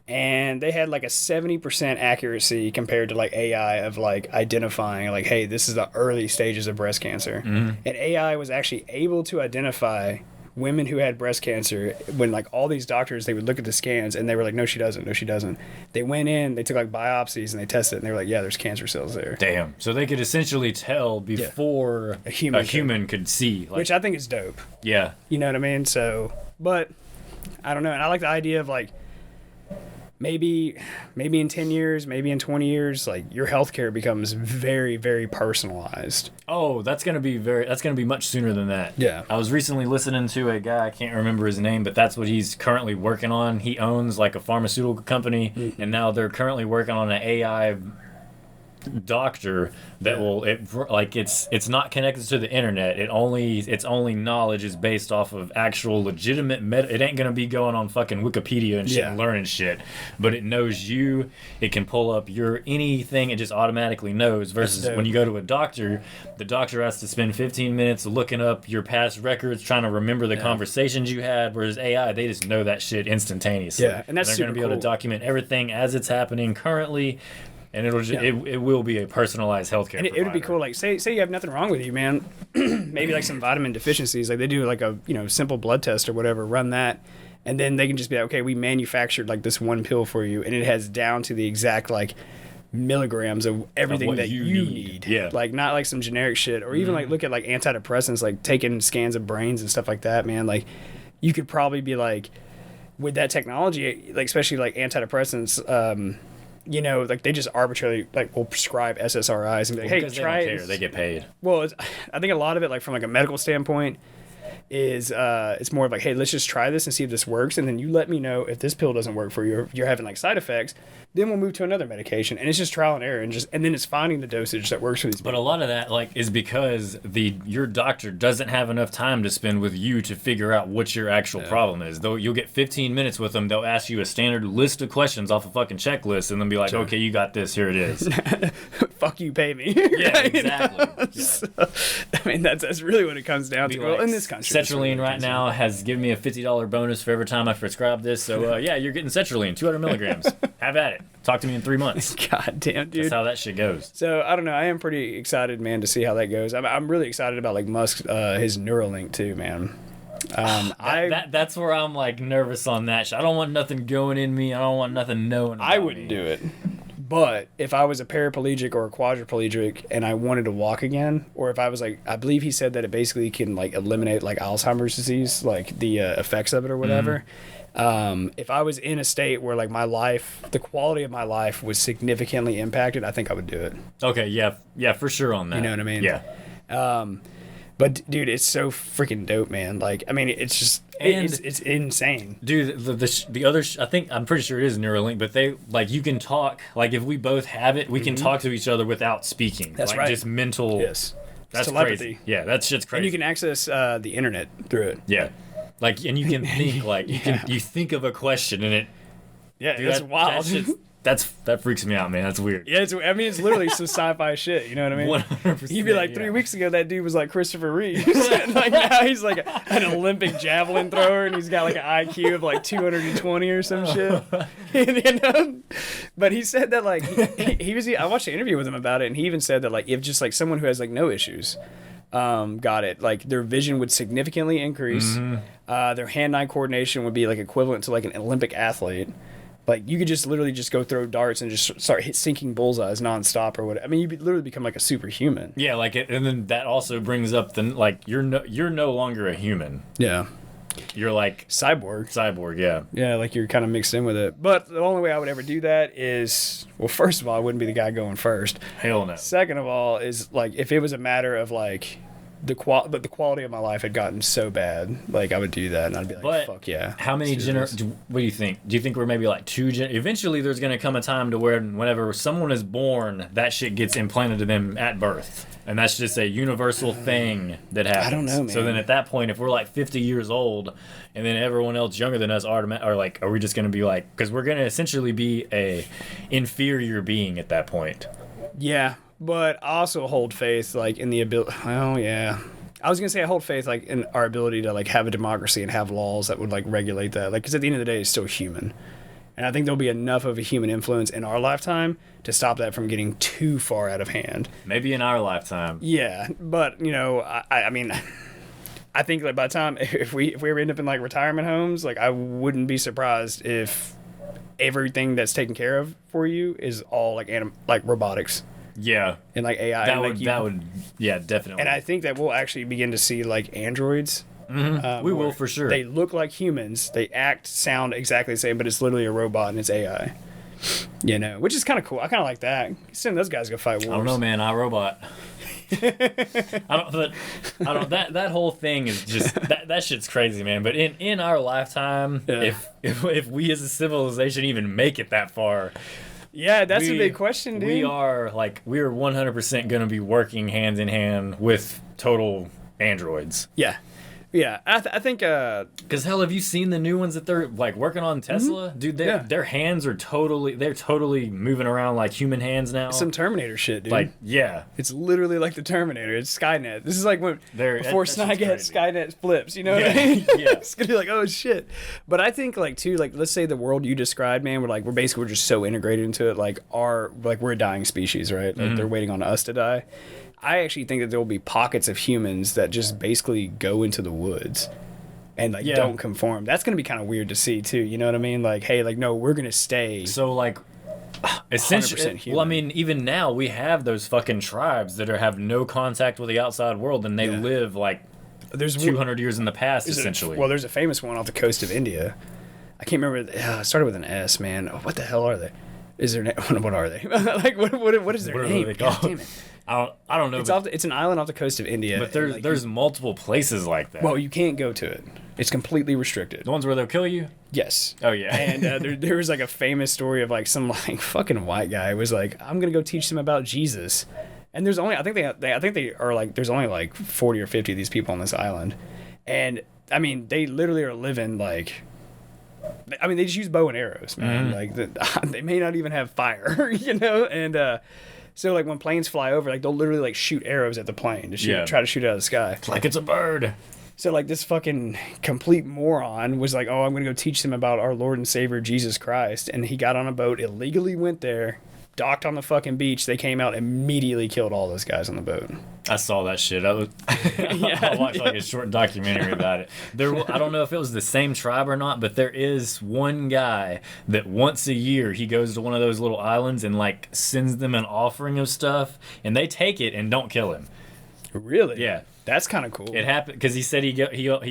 And they had like a 70% accuracy compared to like AI of like identifying like, hey, this is the early stages of breast cancer. And AI was actually able to identify women who had breast cancer, when like all these doctors, they would look at the scans and they were like, no, she doesn't. No, she doesn't. They went in, they took like biopsies and they tested it and they were like, yeah, there's cancer cells there. Damn. So they could essentially tell before a human could see. Like, which I think is dope. Yeah. You know what I mean? So, but I don't know. And I like the idea of like, maybe in 10 years, maybe in 20 years, like your healthcare becomes very, very personalized. Oh, that's gonna be much sooner than that. Yeah. I was recently listening to a guy, I can't remember his name, but that's what he's currently working on. He owns like a pharmaceutical company, and now they're currently working on an AI doctor that will it's not connected to the internet. Its only knowledge is based off of actual legitimate it ain't gonna be going on fucking Wikipedia and shit and learning shit, but it knows you. It can pull up your anything. It just automatically knows. Versus when you go to a doctor, the doctor has to spend 15 minutes looking up your past records, trying to remember the conversations you had. Whereas AI, they just know that shit instantaneously. Yeah, and that's they're gonna be able to document everything as it's happening currently. And it will be a personalized healthcare. And it would be cool. Like say you have nothing wrong with you, man. Maybe like some vitamin deficiencies. Like they do like a simple blood test or whatever. Run that, and then they can just be like, okay, we manufactured like this one pill for you, and it has down to the exact like milligrams of everything that you need. Yeah. Like not like some generic shit, or even like look at like antidepressants, like taking scans of brains and stuff like that, man. Like you could probably be like, with that technology, like especially like antidepressants. Like they just arbitrarily like will prescribe SSRIs and be like, hey, try it. They get paid. Well, I think a lot of it, like from like a medical standpoint, is it's more of like, hey, let's just try this and see if this works, and then you let me know if this pill doesn't work for you, or if you're having like side effects, then we'll move to another medication, and it's just trial and error, and then it's finding the dosage that works for these people. But a lot of that like is because your doctor doesn't have enough time to spend with you to figure out what your actual problem is. Though you'll get 15 minutes with them, they'll ask you a standard list of questions off a fucking checklist, and then be like, okay, you got this, here it is. Fuck you, pay me. Yeah, exactly. So, I mean, that's really what it comes down to. Well, in this country, Sertraline right now has given me a $50 bonus for every time I prescribe this. So you're getting sertraline, 200 milligrams. Have at it. Talk to me in 3 months. God damn, dude. That's how that shit goes. So I don't know. I am pretty excited, man, to see how that goes. I'm really excited about like Musk's his Neuralink too, man. That's where I'm like nervous on that shit. I don't want nothing going in me. I don't want nothing knowing. I wouldn't do it. But if I was a paraplegic or a quadriplegic and I wanted to walk again, or if I was like, I believe he said that it basically can like eliminate like Alzheimer's disease, like the effects of it or whatever. If I was in a state where like my life, the quality of my life was significantly impacted, I think I would do it. Okay, yeah, for sure on that. You know what I mean? Yeah. But dude, it's so freaking dope, man. Like, I mean, it's just it's insane, dude. The other, I think I'm pretty sure it is Neuralink, but they like you can talk. Like if we both have it, we can talk to each other without speaking. That's like, right. Just mental. Yes. That's telepathy. Crazy. Yeah, that shit's crazy. And you can access the internet through it. Yeah. Like, and you can think like you think of a question and it. Yeah, dude, that's wild. That freaks me out, man. That's weird. Yeah, it's really some sci-fi shit. You know what I mean? 100%. You'd be like, 3 weeks ago, that dude was like Christopher Reeve. Like now he's like an Olympic javelin thrower, and he's got like an IQ of like 220 or some shit. You know? But he said that like I watched an interview with him about it, and he even said that like if just like someone who has like no issues got it, like their vision would significantly increase. Their hand-eye coordination would be like equivalent to like an Olympic athlete. Like you could just literally just go throw darts and just start sinking bullseyes nonstop or whatever. I mean, you literally become like a superhuman. Yeah, like and then that also brings up the like you're no longer a human. Yeah. You're like cyborg. Yeah. Yeah, like you're kind of mixed in with it. But the only way I would ever do that is, well, first of all, I wouldn't be the guy going first. Hell no. Second of all, is like if it was a matter of like the quality of my life had gotten so bad, like I would do that, and I'd be like, fuck yeah. How many what do you think? Do you think we're maybe like eventually there's going to come a time to where whenever someone is born, that shit gets implanted to them at birth, and that's just a universal thing that happens. I don't know, man. So then at that point, if we're like 50 years old, and then everyone else younger than us are we just going to be like, because we're going to essentially be a inferior being at that point. Yeah. But I also hold faith, like, in the ability. Oh, yeah. I was gonna say I hold faith, like, in our ability to like have a democracy and have laws that would like regulate that. Like, because at the end of the day, it's still human, and I think there'll be enough of a human influence in our lifetime to stop that from getting too far out of hand. Maybe in our lifetime. Yeah, but you know, I mean, I think like by the time if we ever end up in like retirement homes, like I wouldn't be surprised if everything that's taken care of for you is all like like robotics. Yeah. And like AI. That would yeah, definitely. And I think that we'll actually begin to see like androids. We will for sure. They look like humans. They act, sound exactly the same, but it's literally a robot and it's AI. You know, which is kind of cool. I kind of like that. Send those guys go fight wars. I don't know, man. iRobot. That whole thing is just that shit's crazy, man. But in our lifetime, if we as a civilization even make it that far, yeah, that's a big question, dude. We're 100% going to be working hand in hand with total androids. Yeah. Yeah, I think... Because, hell, have you seen the new ones that they're, like, working on Tesla? Mm-hmm. Dude, their hands are totally moving around like human hands now. It's some Terminator shit, dude. Like, yeah. It's literally like the Terminator. It's Skynet. This is like when before Skynet flips, you know what I mean? Yeah. It's going to be like, oh, shit. But I think, like, too, like, let's say the world you described, man, we're just so integrated into it, we're a dying species, right? Like, they're waiting on us to die. I actually think that there will be pockets of humans that just basically go into the woods and don't conform. That's going to be kind of weird to see too. You know what I mean? Like, hey, like, no, we're going to stay. So like, essentially, well, I mean, even now we have those fucking tribes that have no contact with the outside world and they live like there's 200 years in the past, essentially. There's a famous one off the coast of India. I can't remember. It started with an S, man. Oh, what the hell are they? Is their what are they? Like, what is their name? God damn it. I don't know. It's an island off the coast of India. But there's multiple places like that. Well, you can't go to it. It's completely restricted. The ones where they'll kill you? Yes. Oh, yeah. And there was like a famous story of like some like fucking white guy was like, I'm going to go teach them about Jesus. And there's only, I think they are like, there's only like 40 or 50 of these people on this island. And I mean, they literally are living like, I mean, they just use bow and arrows, man. Like they may not even have fire, you know? And, so, like, when planes fly over, like, they'll literally, like, shoot arrows at the plane to try to shoot it out of the sky. Like it's a bird. So, like, this fucking complete moron was like, oh, I'm going to go teach them about our Lord and Savior, Jesus Christ. And he got on a boat, illegally went there, docked on the fucking beach. They came out, immediately killed all those guys on the boat. I saw that shit. I watched like a short documentary about it. I don't know if it was the same tribe or not, but there is one guy that once a year he goes to one of those little islands and like sends them an offering of stuff, and they take it and don't kill him. Really? Yeah. That's kind of cool. It happened because he said he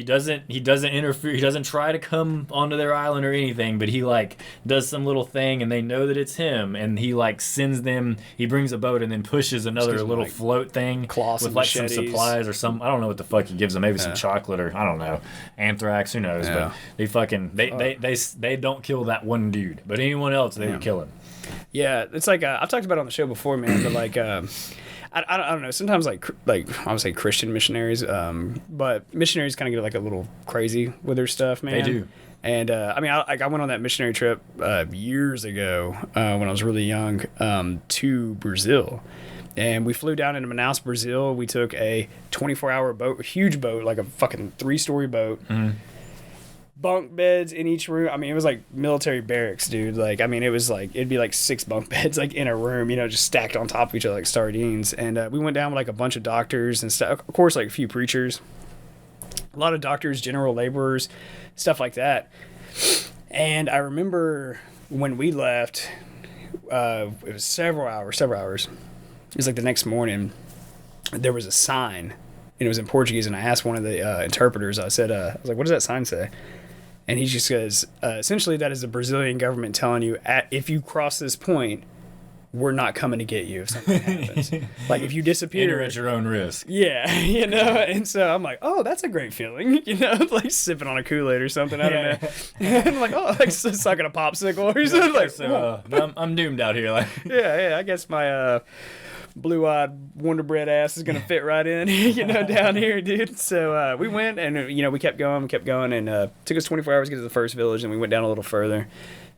doesn't interfere. He doesn't try to come onto their island or anything, but he like does some little thing, and they know that it's him, and he like sends them. He brings a boat and then pushes another little like float thing with like some supplies or some. I don't know what the fuck he gives them. Maybe some chocolate or I don't know, anthrax. Who knows? Yeah. But they don't kill that one dude, but anyone else they would kill him. Yeah, it's like I've talked about it on the show before, man. But like. I don't know. Sometimes like I would say Christian missionaries, but missionaries kind of get like a little crazy with their stuff, man. They do. And I mean, I went on that missionary trip years ago when I was really young to Brazil, and we flew down into Manaus, Brazil. We took a 24-hour boat, a huge boat, like a fucking 3-story boat. Mm-hmm. Bunk beds in each room. I mean, it was like military barracks, dude. Like, I mean, it was like, it'd be like 6 bunk beds, like in a room, you know, just stacked on top of each other like sardines. And we went down with like a bunch of doctors and stuff. Of course, like a few preachers, a lot of doctors, general laborers, stuff like that. And I remember when we left, it was several hours. It was like the next morning, there was a sign, and it was in Portuguese. And I asked one of the interpreters, I was like, what does that sign say? And he just goes, essentially, that is the Brazilian government telling you, if you cross this point, we're not coming to get you if something happens. Like, if you disappear. Enter at your own risk. Yeah, you know? And so I'm like, oh, that's a great feeling. You know, like sipping on a Kool-Aid or something. I don't know. And I'm like, oh, like sucking a popsicle or something. Like, so, I'm doomed out here. Like, yeah, I guess my blue-eyed Wonder Bread ass is gonna fit right in, you know, down here, dude. So we went, and you know, we kept going, and took us 24 hours to get to the first village, and we went down a little further.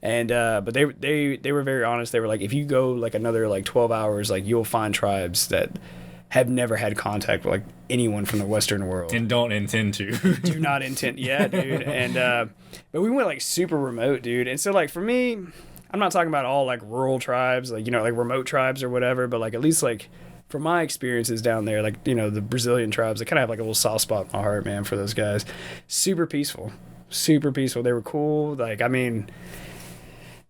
And but they were very honest. They were like, if you go like another like 12 hours, like you'll find tribes that have never had contact with like anyone from the Western world and don't intend to. Do not intend, yeah, dude. And but we went like super remote, dude. And so like for me, I'm not talking about all like rural tribes, like, you know, like remote tribes or whatever, but like at least like from my experiences down there, like, you know, the Brazilian tribes, I kind of have like a little soft spot in my heart, man, for those guys. Super peaceful. They were cool. Like, I mean,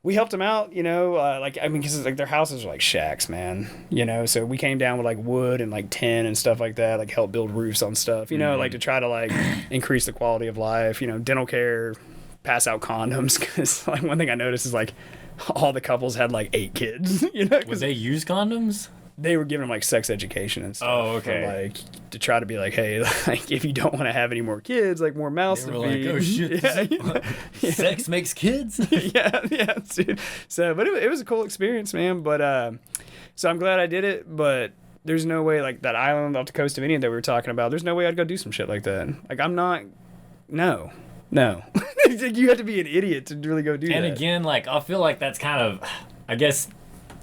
we helped them out, you know, because like their houses are like shacks, man, you know, so we came down with like wood and like tin and stuff like that, like help build roofs on stuff, you know, like to try to like increase the quality of life, you know, dental care, pass out condoms, because like one thing I noticed is like all the couples had like 8 kids, you know. Would they use condoms? They were giving them like sex education and stuff. Oh, okay. For, like, to try to be like, hey, like if you don't want to have any more kids, like more mouths to feed. Like, oh shit, sex makes kids. yeah, dude. So, but it was a cool experience, man. But so I'm glad I did it. But there's no way, like that island off the coast of India that we were talking about. There's no way I'd go do some shit like that. Like I'm not. No. You have to be an idiot to really go do that. And again, like I feel like that's kind of, I guess.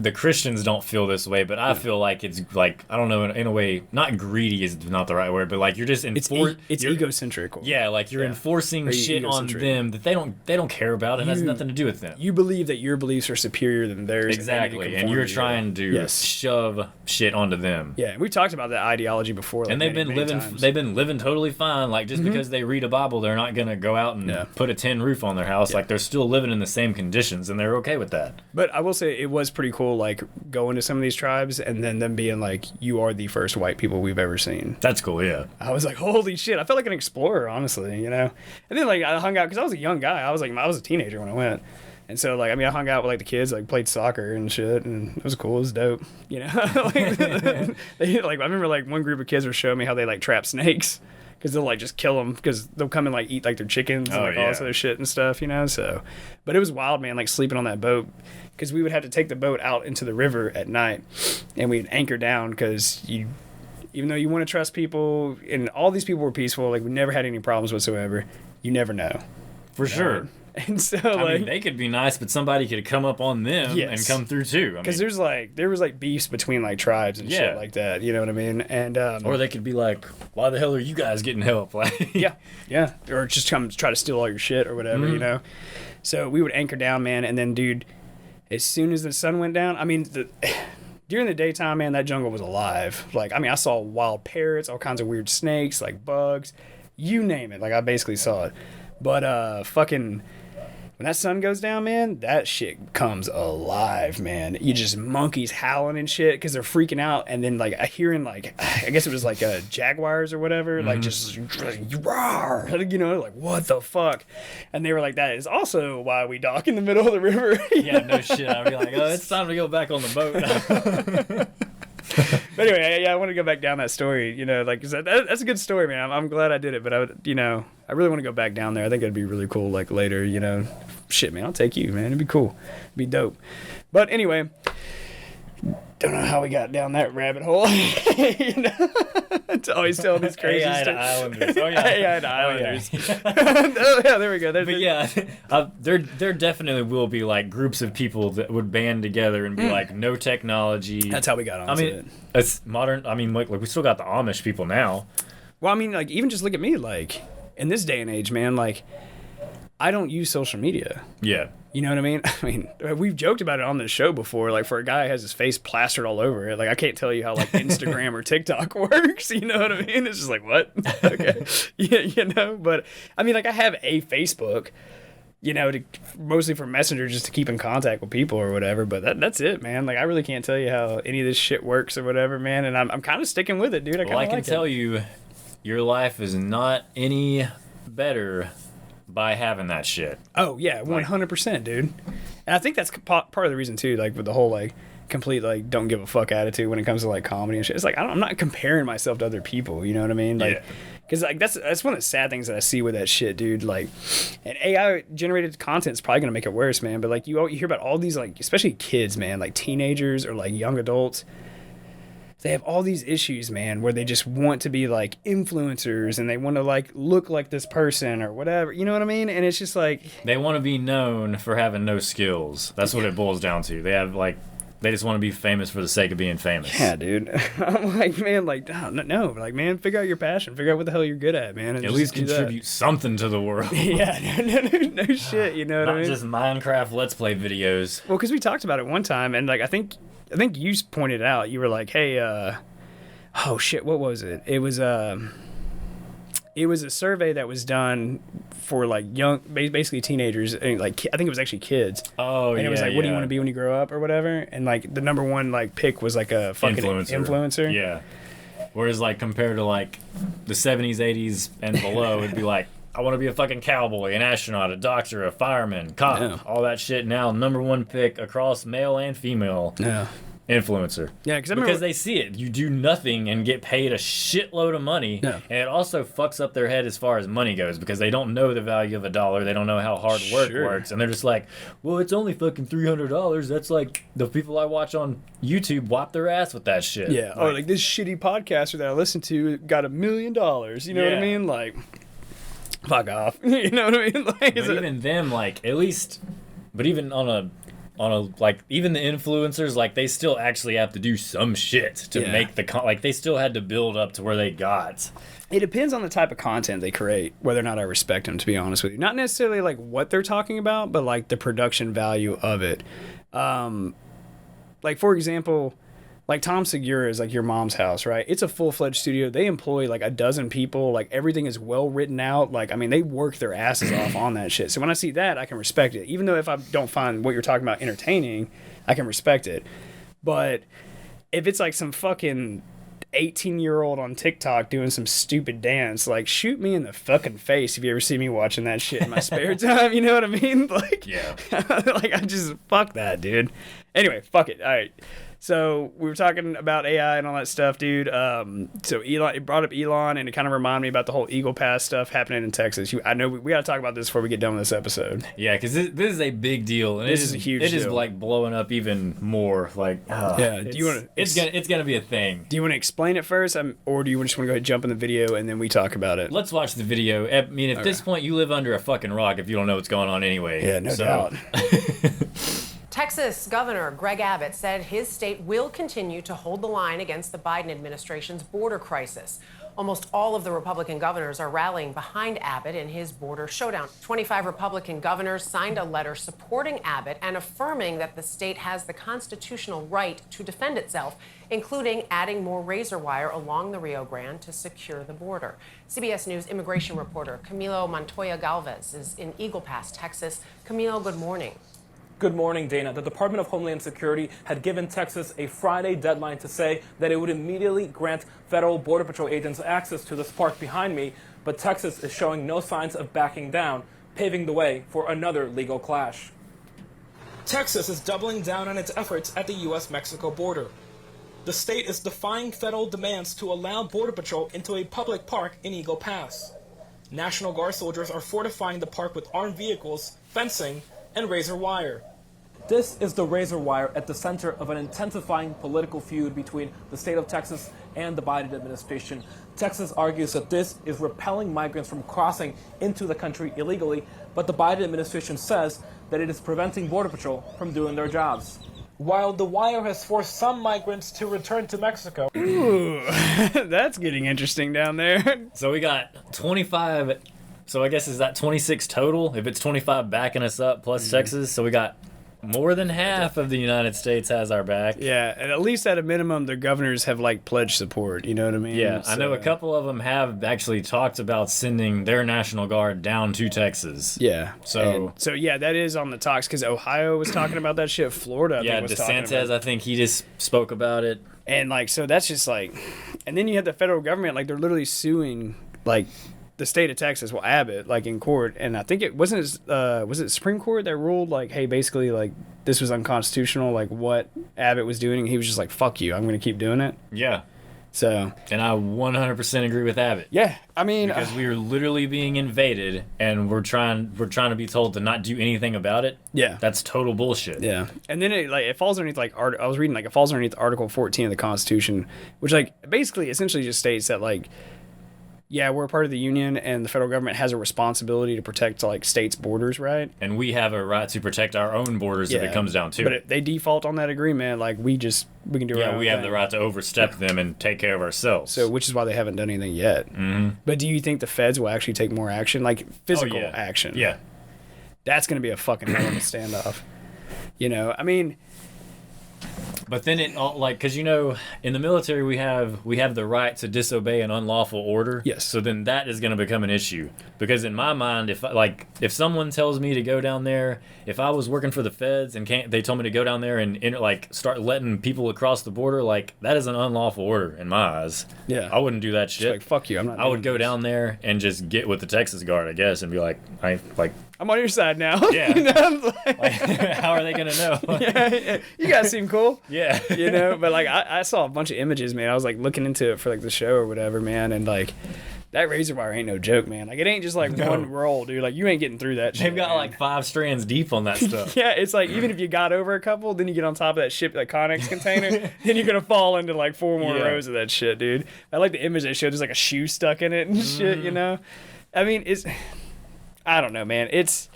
The Christians don't feel this way, but I feel like it's like, I don't know, in a way, not greedy is not the right word, but like you're just it's egocentric. Yeah, like you're enforcing shit on them that they don't care about. It has nothing to do with them. You believe that your beliefs are superior than theirs. Exactly, and you're trying to shove shit onto them. Yeah, and we talked about that ideology before. Like, and they've been living totally fine. Like just because they read a Bible, they're not gonna go out and put a tin roof on their house. Like they're still living in the same conditions, and they're okay with that. But I will say it was pretty cool. Like going to some of these tribes and then them being like, you are the first white people we've ever seen. That's cool. Yeah, I was like, holy shit, I felt like an explorer, honestly, you know. And then like I hung out because I was a young guy. I was a teenager when I went, and so like I hung out with like the kids, like played soccer and shit, and it was cool. It was dope, you know. I remember like one group of kids were showing me how they like trap snakes. Because they'll like just kill them because they'll come and like eat like their chickens and like all this other shit and stuff, you know. So, but it was wild, man. Like sleeping on that boat because we would have to take the boat out into the river at night, and we'd anchor down because even though you want to trust people, and all these people were peaceful, like we never had any problems whatsoever. You never know, for sure. And so, I mean, they could be nice, but somebody could come up on them and come through too. Because there was like beefs between like tribes and shit like that. You know what I mean? And or they could be like, "Why the hell are you guys getting help?" Like, yeah, or just come try to steal all your shit or whatever, you know. So we would anchor down, man, and then, dude, as soon as the sun went down, I mean, during the daytime, man, that jungle was alive. Like, I mean, I saw wild parrots, all kinds of weird snakes, like bugs, you name it. Like, I basically saw it. But fucking. When that sun goes down, man, that shit comes alive, man. You just monkeys howling and shit because they're freaking out. And then, like, I hearing, like, I guess it was, like, jaguars or whatever, like, just, roar, you know, like, what the fuck? And they were like, that is also why we dock in the middle of the river. Yeah, no shit. I'd be like, oh, it's time to go back on the boat. But anyway, I want to go back down that story, you know, like, that's a good story, man. I'm glad I did it, but I would, you know, I really want to go back down there. I think it'd be really cool, like, later, you know. Shit, man, I'll take you, man. It'd be cool. It'd be dope. But anyway, don't know how we got down that rabbit hole. You know? It's always telling these crazy AI to Islanders. Oh, yeah. AI to Islanders. Oh, yeah, there we go. But yeah, there definitely will be, like, groups of people that would band together and be like, no technology. That's how we got onto it. It's modern. I mean, like we still got the Amish people now. Well, I mean, like, even just look at me, like, in this day and age, man, like, I don't use social media. Yeah. You know what I mean? I mean, we've joked about it on this show before. Like, for a guy who has his face plastered all over it, like, I can't tell you how, like, Instagram or TikTok works. You know what I mean? It's just like, what? Okay. Yeah, you know? But, I mean, like, I have a Facebook, you know, mostly for Messenger just to keep in contact with people or whatever. But that's it, man. Like, I really can't tell you how any of this shit works or whatever, man. And I'm kind of sticking with it, dude. I can tell you, your life is not any better by having that shit. Oh yeah, 100%, dude. And I think that's part of the reason too, like with the whole like complete like don't give a fuck attitude when it comes to like comedy and shit. It's like I'm not comparing myself to other people, you know what I mean? Like, because like that's one of the sad things that I see with that shit, dude. Like, and AI generated content is probably gonna make it worse, man. But like you hear about all these like, especially kids, man, like teenagers or like young adults. They have all these issues, man, where they just want to be like influencers and they want to like look like this person or whatever. You know what I mean? And it's just like they want to be known for having no skills. That's what it boils down to. They have like they just want to be famous for the sake of being famous. Yeah, dude. I'm like, man, like no, like man, figure out your passion, figure out what the hell you're good at, man. And at least contribute something to the world. Yeah, no shit. You know what I mean? Not just Minecraft Let's Play videos. Well, because we talked about it one time, and like I think you pointed out, you were like, hey, oh shit, what was it? It was a survey that was done for like young, basically teenagers, and like I think it was actually kids. Oh, and it was like, what do you want to be when you grow up or whatever? And like the number one like pick was like a fucking influencer. Yeah. Whereas like compared to like the 70s, 80s and below, it'd be like, I want to be a fucking cowboy, an astronaut, a doctor, a fireman, cop, all that shit. Now number one pick across male and female. Yeah. Influencer. Yeah, because they see it. You do nothing and get paid a shitload of money. Yeah. And it also fucks up their head as far as money goes because they don't know the value of a dollar. They don't know how hard work works. And they're just like, well, it's only fucking $300. That's like the people I watch on YouTube wipe their ass with that shit. Yeah. Like this shitty podcaster that I listen to got $1 million. You know what I mean? Like, fuck off. You know what I mean? Like, but even them, like, at least, but even on a like, even the influencers, like, they still actually have to do some shit to make the like, they still had to build up to where they got. It depends on the type of content they create, whether or not I respect them, to be honest with you. Not necessarily like what they're talking about, but like the production value of it. Like, for example, like Tom Segura is like your mom's house, right? It's a full-fledged studio. They employ like a dozen people. Like everything is well written out. Like, I mean, they work their asses off on that shit. So when I see that, I can respect it. Even though if I don't find what you're talking about entertaining, I can respect it. But if it's like some fucking 18-year-old on TikTok doing some stupid dance, like, shoot me in the fucking face if you ever see me watching that shit in my spare time. You know what I mean? Like, yeah. Like, I just, fuck that, dude. Anyway, fuck it. All right. So we were talking about AI and all that stuff, dude. So Elon, it brought up Elon, and it kind of reminded me about the whole Eagle Pass stuff happening in Texas. I know we got to talk about this before we get done with this episode. Yeah, because this is a big deal, and this is a huge deal. It is like blowing up even more. Like, yeah. Do you want to? It's gonna be a thing. Do you want to explain it first, or do you just want to go ahead and jump in the video and then we talk about it? Let's watch the video. I mean, at this point, you live under a fucking rock if you don't know what's going on anyway. Yeah, no doubt. Texas Governor Greg Abbott said his state will continue to hold the line against the Biden administration's border crisis. Almost all of the Republican governors are rallying behind Abbott in his border showdown. 25 Republican governors signed a letter supporting Abbott and affirming that the state has the constitutional right to defend itself, including adding more razor wire along the Rio Grande to secure the border. CBS News immigration reporter Camilo Montoya Galvez is in Eagle Pass, Texas. Camilo, good morning. Good morning, Dana. The Department of Homeland Security had given Texas a Friday deadline to say that it would immediately grant federal Border Patrol agents access to this park behind me, but Texas is showing no signs of backing down, paving the way for another legal clash. Texas is doubling down on its efforts at the U.S.-Mexico border. The state is defying federal demands to allow Border Patrol into a public park in Eagle Pass. National Guard soldiers are fortifying the park with armed vehicles, fencing, and razor wire. This is the razor wire at the center of an intensifying political feud between the state of Texas and the Biden administration. Texas argues that this is repelling migrants from crossing into the country illegally, but the Biden administration says that it is preventing Border Patrol from doing their jobs. While the wire has forced some migrants to return to Mexico. Ooh, that's getting interesting down there. So we got 25, so I guess is that 26 total? If it's 25 backing us up plus Texas, so we got more than half of the United States has our back. Yeah, and at least at a minimum, their governors have like pledged support. You know what I mean? Yeah, so, I know a couple of them have actually talked about sending their National Guard down to Texas. Yeah. So yeah, that is on the talks because Ohio was talking about that shit. Florida, I think, was talking about DeSantis, I think he just spoke about it. And like, so that's just like, and then you have the federal government, like they're literally suing like the state of Texas, well, Abbott, like in court, and I think it was it Supreme Court that ruled like, hey, basically like this was unconstitutional, like what Abbott was doing. And he was just like, fuck you, I'm gonna keep doing it. Yeah. So. And I 100% agree with Abbott. Yeah, I mean, because we are literally being invaded, and we're trying to be told to not do anything about it. Yeah. That's total bullshit. Yeah. And then it falls underneath like I was reading like it falls underneath Article 14 of the Constitution, which like basically essentially just states that like, yeah, we're a part of the union, and the federal government has a responsibility to protect like states' borders, right? And we have a right to protect our own borders if it comes down to it. But if they default on that agreement, like we can do. Yeah, we have the right to overstep them and take care of ourselves. So, which is why they haven't done anything yet. Mm-hmm. But do you think the feds will actually take more action, like physical action? Yeah, that's going to be a fucking hell of a standoff. You know, I mean. But then it all like, because in the military we have the right to disobey an unlawful order. Yes. So then that is going to become an issue, because in my mind, if someone tells me to go down there, if I was working for the feds and they told me to go down there and start letting people across the border, like that is an unlawful order in my eyes. Yeah. I wouldn't do that shit. Like, fuck you. I'm not. I would go down there and just get with the Texas Guard, I guess, and be like, I'm on your side now. Yeah. How are they gonna know? Yeah, you guys seem cool. Yeah. But like I saw a bunch of images, man. I was like looking into it for like the show or whatever, man, and like that razor wire ain't no joke, man. Like it ain't just like one roll, dude. Like you ain't getting through that shit. They've got man. like 5 strands deep on that stuff. Yeah, it's like even if you got over a couple, then you get on top of that shit, that Connex container, then you're gonna fall into like 4 more rows of that shit, dude. I like the image they showed. There's like a shoe stuck in it and shit, I mean, I don't know, man. This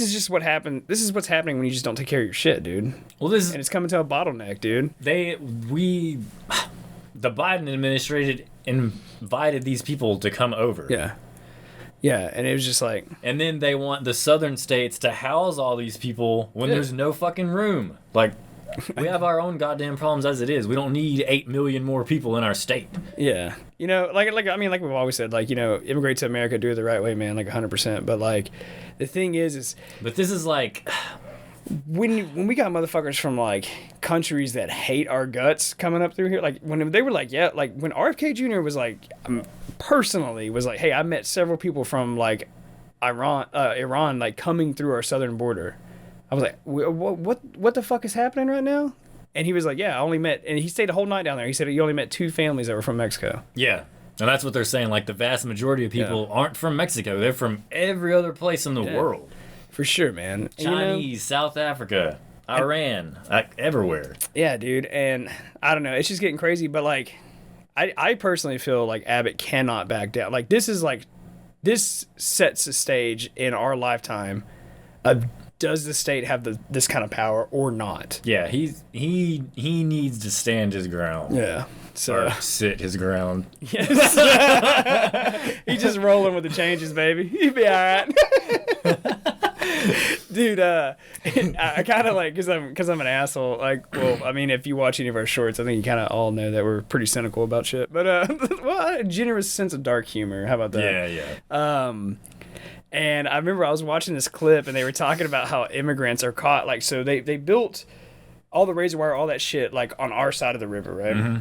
is just what happened. This is what's happening when you just don't take care of your shit, dude. Well, and it's coming to a bottleneck, dude. The Biden administration invited these people to come over. Yeah, and it was just like... And then they want the southern states to house all these people when there's no fucking room. Like, we have our own goddamn problems as it is. We don't need 8 million more people in our state. Yeah. Like we've always said, like, immigrate to America, do it the right way, man, like 100%. But, like, the thing is... But this is like... When we got motherfuckers from like countries that hate our guts coming up through here, like when they were like, yeah, like when RFK Jr. was like, personally was like, hey, I met several people from like Iran, like coming through our southern border. I was like, what the fuck is happening right now? And he was like, yeah, I only met, and he stayed a whole night down there. He said he only met 2 families that were from Mexico. Yeah. And that's what they're saying. Like the vast majority of people aren't from Mexico. They're from every other place in the world. For sure, man. Chinese, South Africa, Iran, everywhere. Yeah, dude. And I don't know. It's just getting crazy. But, like, I personally feel like Abbott cannot back down. Like, this sets the stage in our lifetime of does the state have this kind of power or not? Yeah, he needs to stand his ground. Yeah. So or sit his ground. Yes. He's just rolling with the changes, baby. He'll be all right. Dude, I kind of like, because I'm an asshole, like, well, I mean, if you watch any of our shorts, I think you kind of all know that we're pretty cynical about shit. But, well, a generous sense of dark humor. How about that? Yeah. And I remember I was watching this clip, and they were talking about how immigrants are caught. Like, so they built all the razor wire, all that shit, like, on our side of the river, right? Mm-hmm.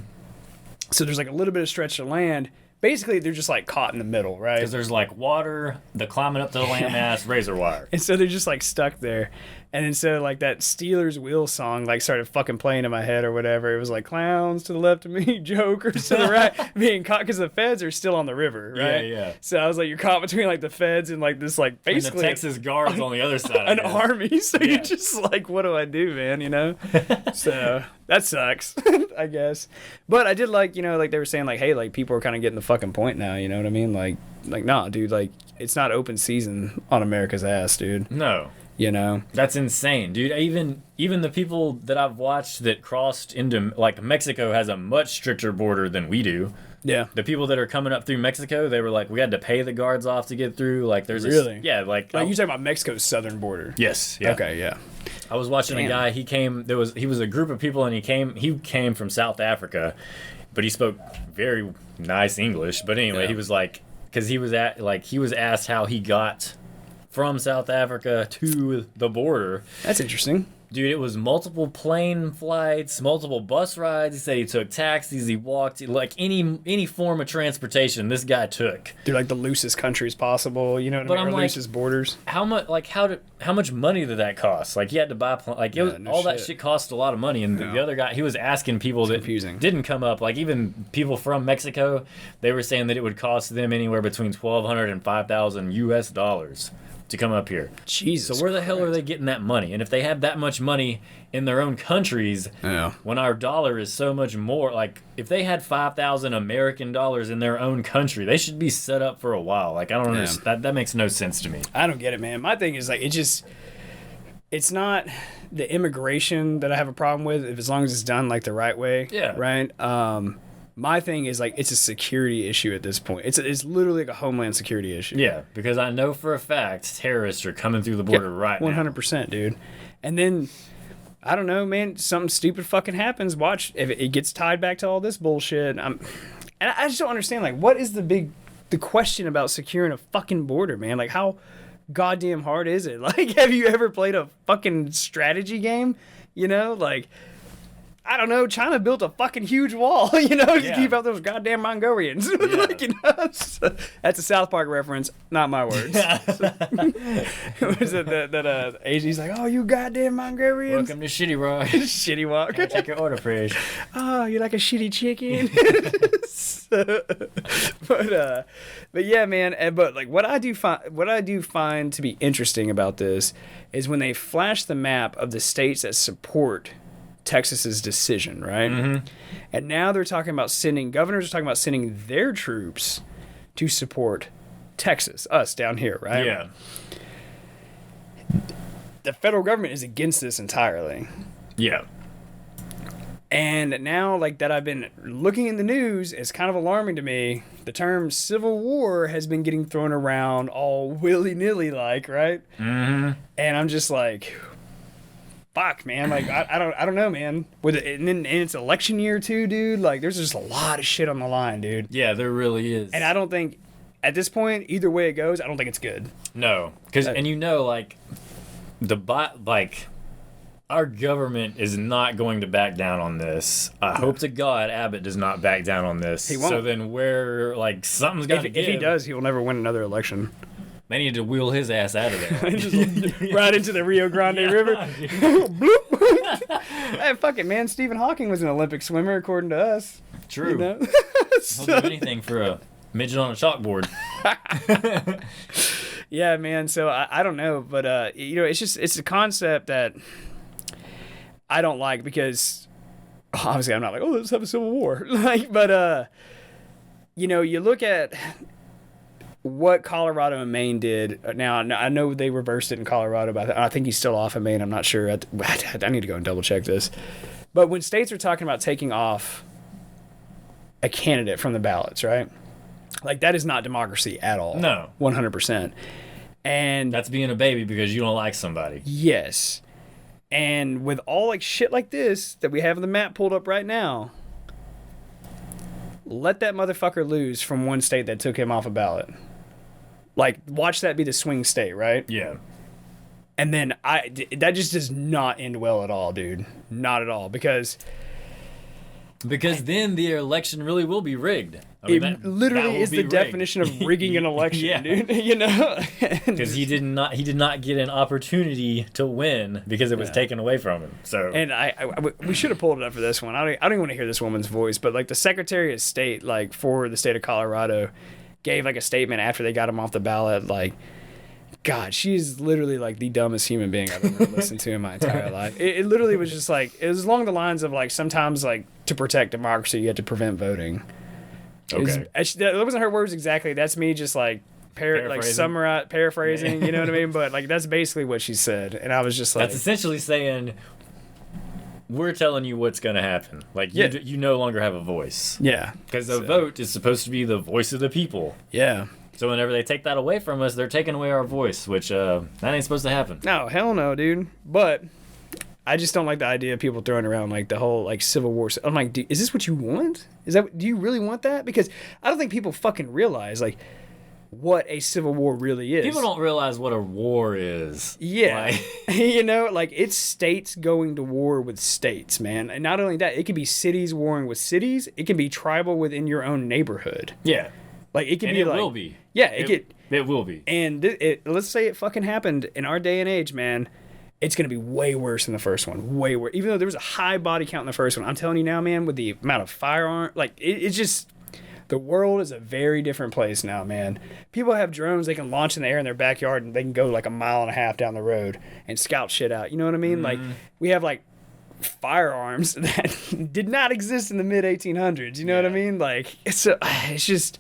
So there's, like, a little bit of stretch of land. Basically, they're just, like, caught in the middle, right? Because there's, like, water, the climbing up to the landmass, razor wire. And so they're just, like, stuck there. And then so, like, that Steelers Wheel song, like, started fucking playing in my head or whatever. It was like, clowns to the left of me, jokers to the right, being caught, because the feds are still on the river, right? Yeah. So I was like, you're caught between, like, the feds and, like, this, like, basically... And the Texas Guards on the other side. An army. So you're just like, what do I do, man, So that sucks, I guess. But I did like, like they were saying, like, hey, like, people are kind of getting the fucking point now, you know what I mean? Like, nah, dude, like, it's not open season on America's ass, dude. No. That's insane, dude. Even the people that I've watched that crossed into, like, Mexico has a much stricter border than we do. Yeah. The people that are coming up through Mexico, they were like, we had to pay the guards off to get through. Like, there's really? Yeah, like you're talking about Mexico's southern border. Yes. Yeah. Okay. Yeah. I was watching a guy. He was a group of people, and he came from South Africa, but he spoke very nice English. But anyway, he was like, because he was asked how he got from South Africa to the border. That's interesting. Dude, it was multiple plane flights, multiple bus rides. He said he took taxis, he walked, like any form of transportation this guy took. Through like the loosest countries possible, you know what I mean? Or loosest borders. How much money did that cost? Like, you had to buy that shit cost a lot of money. And the other guy, he was asking people that didn't come up, like even people from Mexico, they were saying that it would cost them anywhere between $1,200 and $5,000 US to come up here. Jesus. So where the hell are they getting that money? And if they have that much money in their own countries, when our dollar is so much more, like if they had 5,000 American dollars in their own country, they should be set up for a while. Like, I don't understand. That makes no sense to me. I don't get it, man. My thing is like, it's not the immigration that I have a problem with, as long as it's done like the right way. Yeah. Right. My thing is like, it's a security issue at this point. It's literally like a homeland security issue. Yeah, because I know for a fact terrorists are coming through the border right now. 100%, dude. And then I don't know, man. Something stupid fucking happens. Watch if it gets tied back to all this bullshit. And I just don't understand. Like, what is the question about securing a fucking border, man? Like, how goddamn hard is it? Like, have you ever played a fucking strategy game? You know, like, I don't know, China built a fucking huge wall, you know, to keep out those goddamn Mongolians. Like, you know, that's a South Park reference, not my words. Was it that Asian's like, oh, you goddamn Mongolians. Welcome to Shitty Rock. Shitty Walk. Can I take your order, please? Oh, you like a shitty chicken? But yeah, man. But like, what I do find to be interesting about this is when they flash the map of the states that support Texas's decision, right? Mm-hmm. And now they're talking about governors are talking about sending their troops to support Texas, us down here, right? Yeah. The federal government is against this entirely. Yeah. And now, like, that I've been looking in the news, it's kind of alarming to me. The term civil war has been getting thrown around all willy-nilly, like, right? Mm-hmm. And I'm just like, fuck, man. Like, I don't know, man. And it's election year too, dude. Like, there's just a lot of shit on the line, dude. Yeah, there really is. And I don't think, at this point, either way it goes, I don't think it's good. No, because and you know, like, our government is not going to back down on this. I hope to God Abbott does not back down on this. He won't. So then something's got to give. If he does, he will never win another election. They need to wheel his ass out of there. Just right into the Rio Grande River. Hey, fuck it, man. Stephen Hawking was an Olympic swimmer, according to us. True. You know? He'll do anything for a midget on a chalkboard. Yeah, man. So I don't know, but you know, it's a concept that I don't like because obviously I'm not like, oh, let's have a civil war. Like, but you know, you look at what Colorado and Maine did. Now, I know they reversed it in Colorado, but I think he's still off in Maine. I'm not sure. I need to go and double check this. But when states are talking about taking off a candidate from the ballots, right? Like, that is not democracy at all. No. 100%. And that's being a baby because you don't like somebody. Yes. And with all like shit like this that we have the map pulled up right now, let that motherfucker lose from one state that took him off a ballot. Like, watch that be the swing state, right? Yeah. And then that just does not end well at all, dude. Not at all. Because then the election really will be rigged. I mean, it literally is the definition of rigging an election, yeah. Dude. You know? Because he did not get an opportunity to win because it was taken away from him. So, and we should have pulled it up for this one. I don't even want to hear this woman's voice, but like the Secretary of State, like for the state of Colorado, gave like a statement after they got him off the ballot, like, God, she's literally like the dumbest human being I've ever listened to in my entire life. It literally was just like, it was along the lines of like, sometimes like to protect democracy, you have to prevent voting. Okay. That wasn't her words exactly. That's me just like paraphrasing, you know what I mean? But like, that's basically what she said. And I was just like, that's essentially saying, we're telling you what's going to happen. Like, you no longer have a voice. Yeah. Because the vote is supposed to be the voice of the people. Yeah. So whenever they take that away from us, they're taking away our voice, which that ain't supposed to happen. No, hell no, dude. But I just don't like the idea of people throwing around like the whole like Civil War. I'm like, is this what you want? Do you really want that? Because I don't think people fucking realize like what a civil war really is. People don't realize what a war is. Yeah. You know, like it's states going to war with states, man. And not only that, it could be cities warring with cities. It can be tribal within your own neighborhood. Yeah. Like it could be it like, will be. Yeah, it will be. And let's say it fucking happened in our day and age, man. It's going to be way worse than the first one. Way worse. Even though there was a high body count in the first one, I'm telling you now, man, with the amount of firearm, like it's just, the world is a very different place now, man. People have drones they can launch in the air in their backyard and they can go like a mile and a half down the road and scout shit out. You know what I mean? Like we have like firearms that did not exist in the mid 1800s. You know what I mean? Like it's just,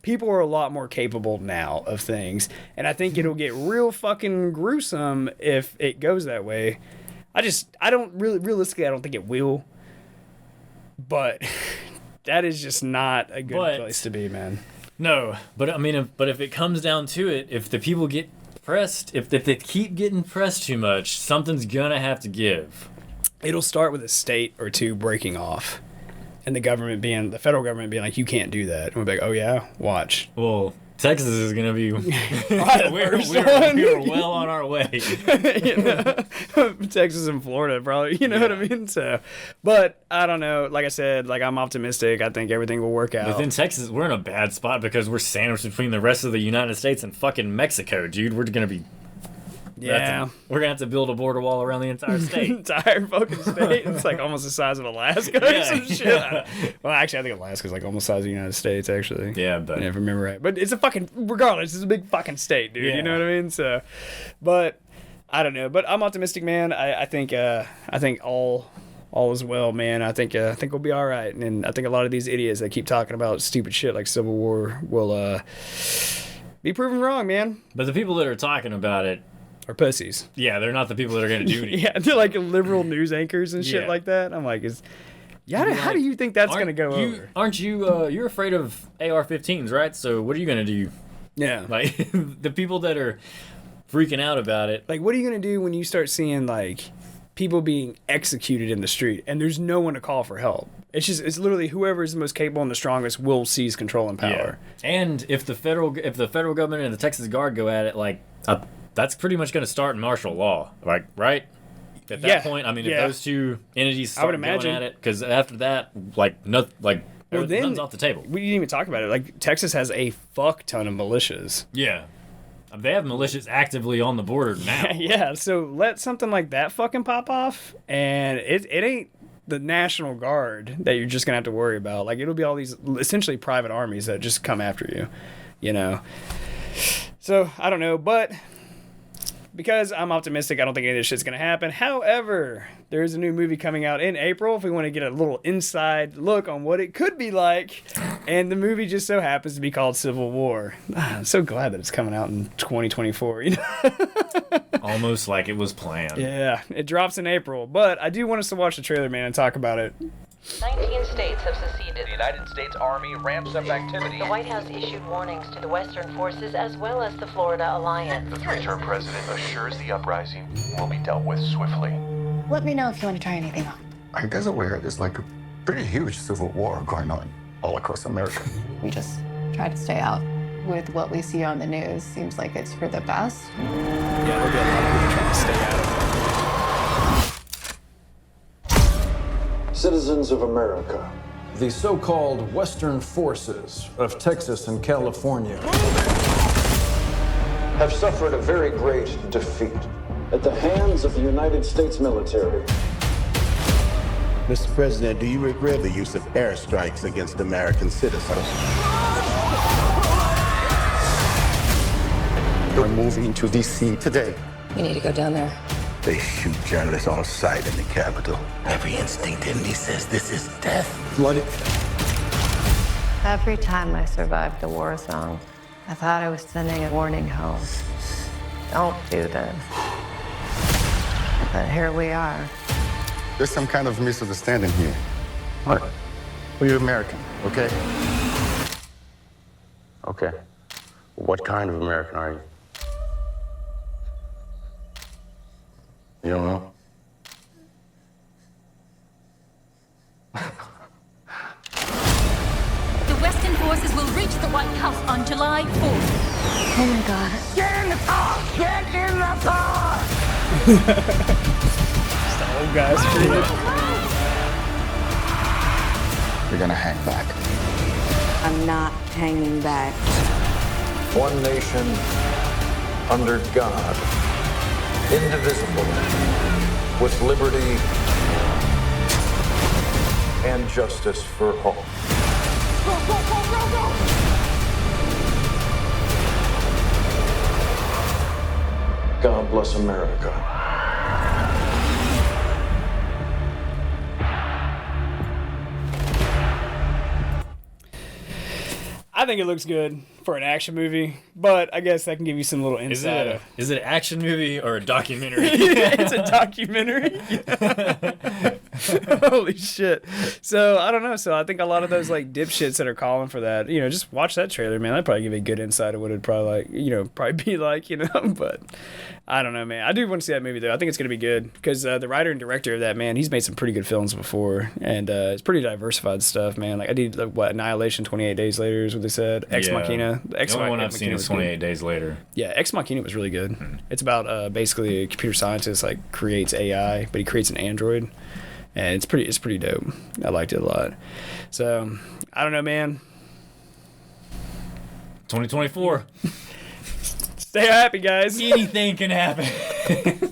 people are a lot more capable now of things, and I think it'll get real fucking gruesome if it goes that way. Realistically, I don't think it will, but that is just not a good place to be, man. No, but I mean, if it comes down to it, if the people get pressed, if they keep getting pressed too much, something's gonna have to give. it'll start with a state or two breaking off, and the federal government being like, you can't do that. And we'll be like, oh yeah, watch. Well, Texas is going to be. we're well on our way. Texas and Florida, probably. You know what I mean? So, but I don't know. Like I said, I'm optimistic. I think everything will work out. But then Texas, we're in a bad spot because we're sandwiched between the rest of the United States and fucking Mexico, dude. We're going to be. Yeah. We're going to have to build a border wall around the entire state. Entire fucking state. It's like almost the size of Alaska or some shit. Well, actually, I think Alaska's like almost the size of the United States, actually. Yeah, but. If I remember right. But it's a fucking, regardless, it's a big fucking state, dude. You know what I mean? So, but, I don't know. But I'm optimistic, man. I think all is well, man. I think we'll be all right. And I think a lot of these idiots that keep talking about stupid shit like Civil War will be proven wrong, man. But the people that are talking about it, or pussies. Yeah, they're not the people that are going to do anything. Yeah, they're like liberal news anchors and shit like that. I'm like, how do you think that's going to go over? Aren't you, you're afraid of AR-15s, right? So what are you going to do? Yeah. Like, the people that are freaking out about it. Like, what are you going to do when you start seeing, like, people being executed in the street and there's no one to call for help? It's literally whoever is the most capable and the strongest will seize control and power. Yeah. And if the federal government and the Texas Guard go at it, like, that's pretty much going to start in martial law, like, right? At that point, I mean, if those two entities start going at it, because after that, everything's off the table. We didn't even talk about it. Like, Texas has a fuck ton of militias. Yeah. They have militias actively on the border now. Yeah, so let something like that fucking pop off, and it ain't the National Guard that you're just going to have to worry about. Like, it'll be all these essentially private armies that just come after you, you know? So, I don't know, but because I'm optimistic, I don't think any of this shit's going to happen. However, there is a new movie coming out in April if we want to get a little inside look on what it could be like. And the movie just so happens to be called Civil War. I'm so glad that it's coming out in 2024. You know? Almost like it was planned. Yeah, it drops in April. But I do want us to watch the trailer, man, and talk about it. 19 states have seceded. The United States Army ramps up activity. The White House issued warnings to the Western forces as well as the Florida Alliance. The three-term president assures the uprising will be dealt with swiftly. Let me know if you want to try anything on. Are you guys aware there's like a pretty huge civil war going on all across America? We just try to stay out. With what we see on the news, seems like it's for the best. Yeah, there'll be a lot of people trying to stay out of it. Citizens of America, the so-called Western forces of Texas and California have suffered a very great defeat at the hands of the United States military. Mr. President, do you regret the use of airstrikes against American citizens? We're moving to D.C. today. We need to go down there. They shoot journalists on sight in the Capitol. Every instinct in me says this is death. Bloody. Every time I survived a war zone, I thought I was sending a warning home. Don't do this. But here we are. There's some kind of misunderstanding here. What? Well, you're American, okay? Okay. What kind of American are you? You don't know? The Western forces will reach the White House on July 4th. Oh my God. Get in the car! Get in the car! Just the old guys screaming. You're gonna hang back. I'm not hanging back. One nation, under God, indivisible, with liberty and justice for all. Go, go, go, go, go! God bless America. I think it looks good. for an action movie, but I guess that can give you some little insight. Is it an action movie or a documentary? It's a documentary. Holy shit. So I don't know. So I think a lot of those like dipshits that are calling for that, you know, just watch that trailer, man. That'd probably give you a good insight of what it'd probably like, you know, probably be like, you know. But I don't know, man. I do want to see that movie though. I think it's gonna be good because the writer and director of that, man, he's made some pretty good films before, and it's pretty diversified stuff, man. Like I did Annihilation, 28 Days Later is what they said. Ex Machina. The only one I've seen is 28 Days Later. Yeah, Ex Machina was really good. It's about basically a computer scientist like creates AI, but he creates an android, and it's pretty dope. I liked it a lot. So I don't know, man. 2024. Stay happy, guys. Anything can happen.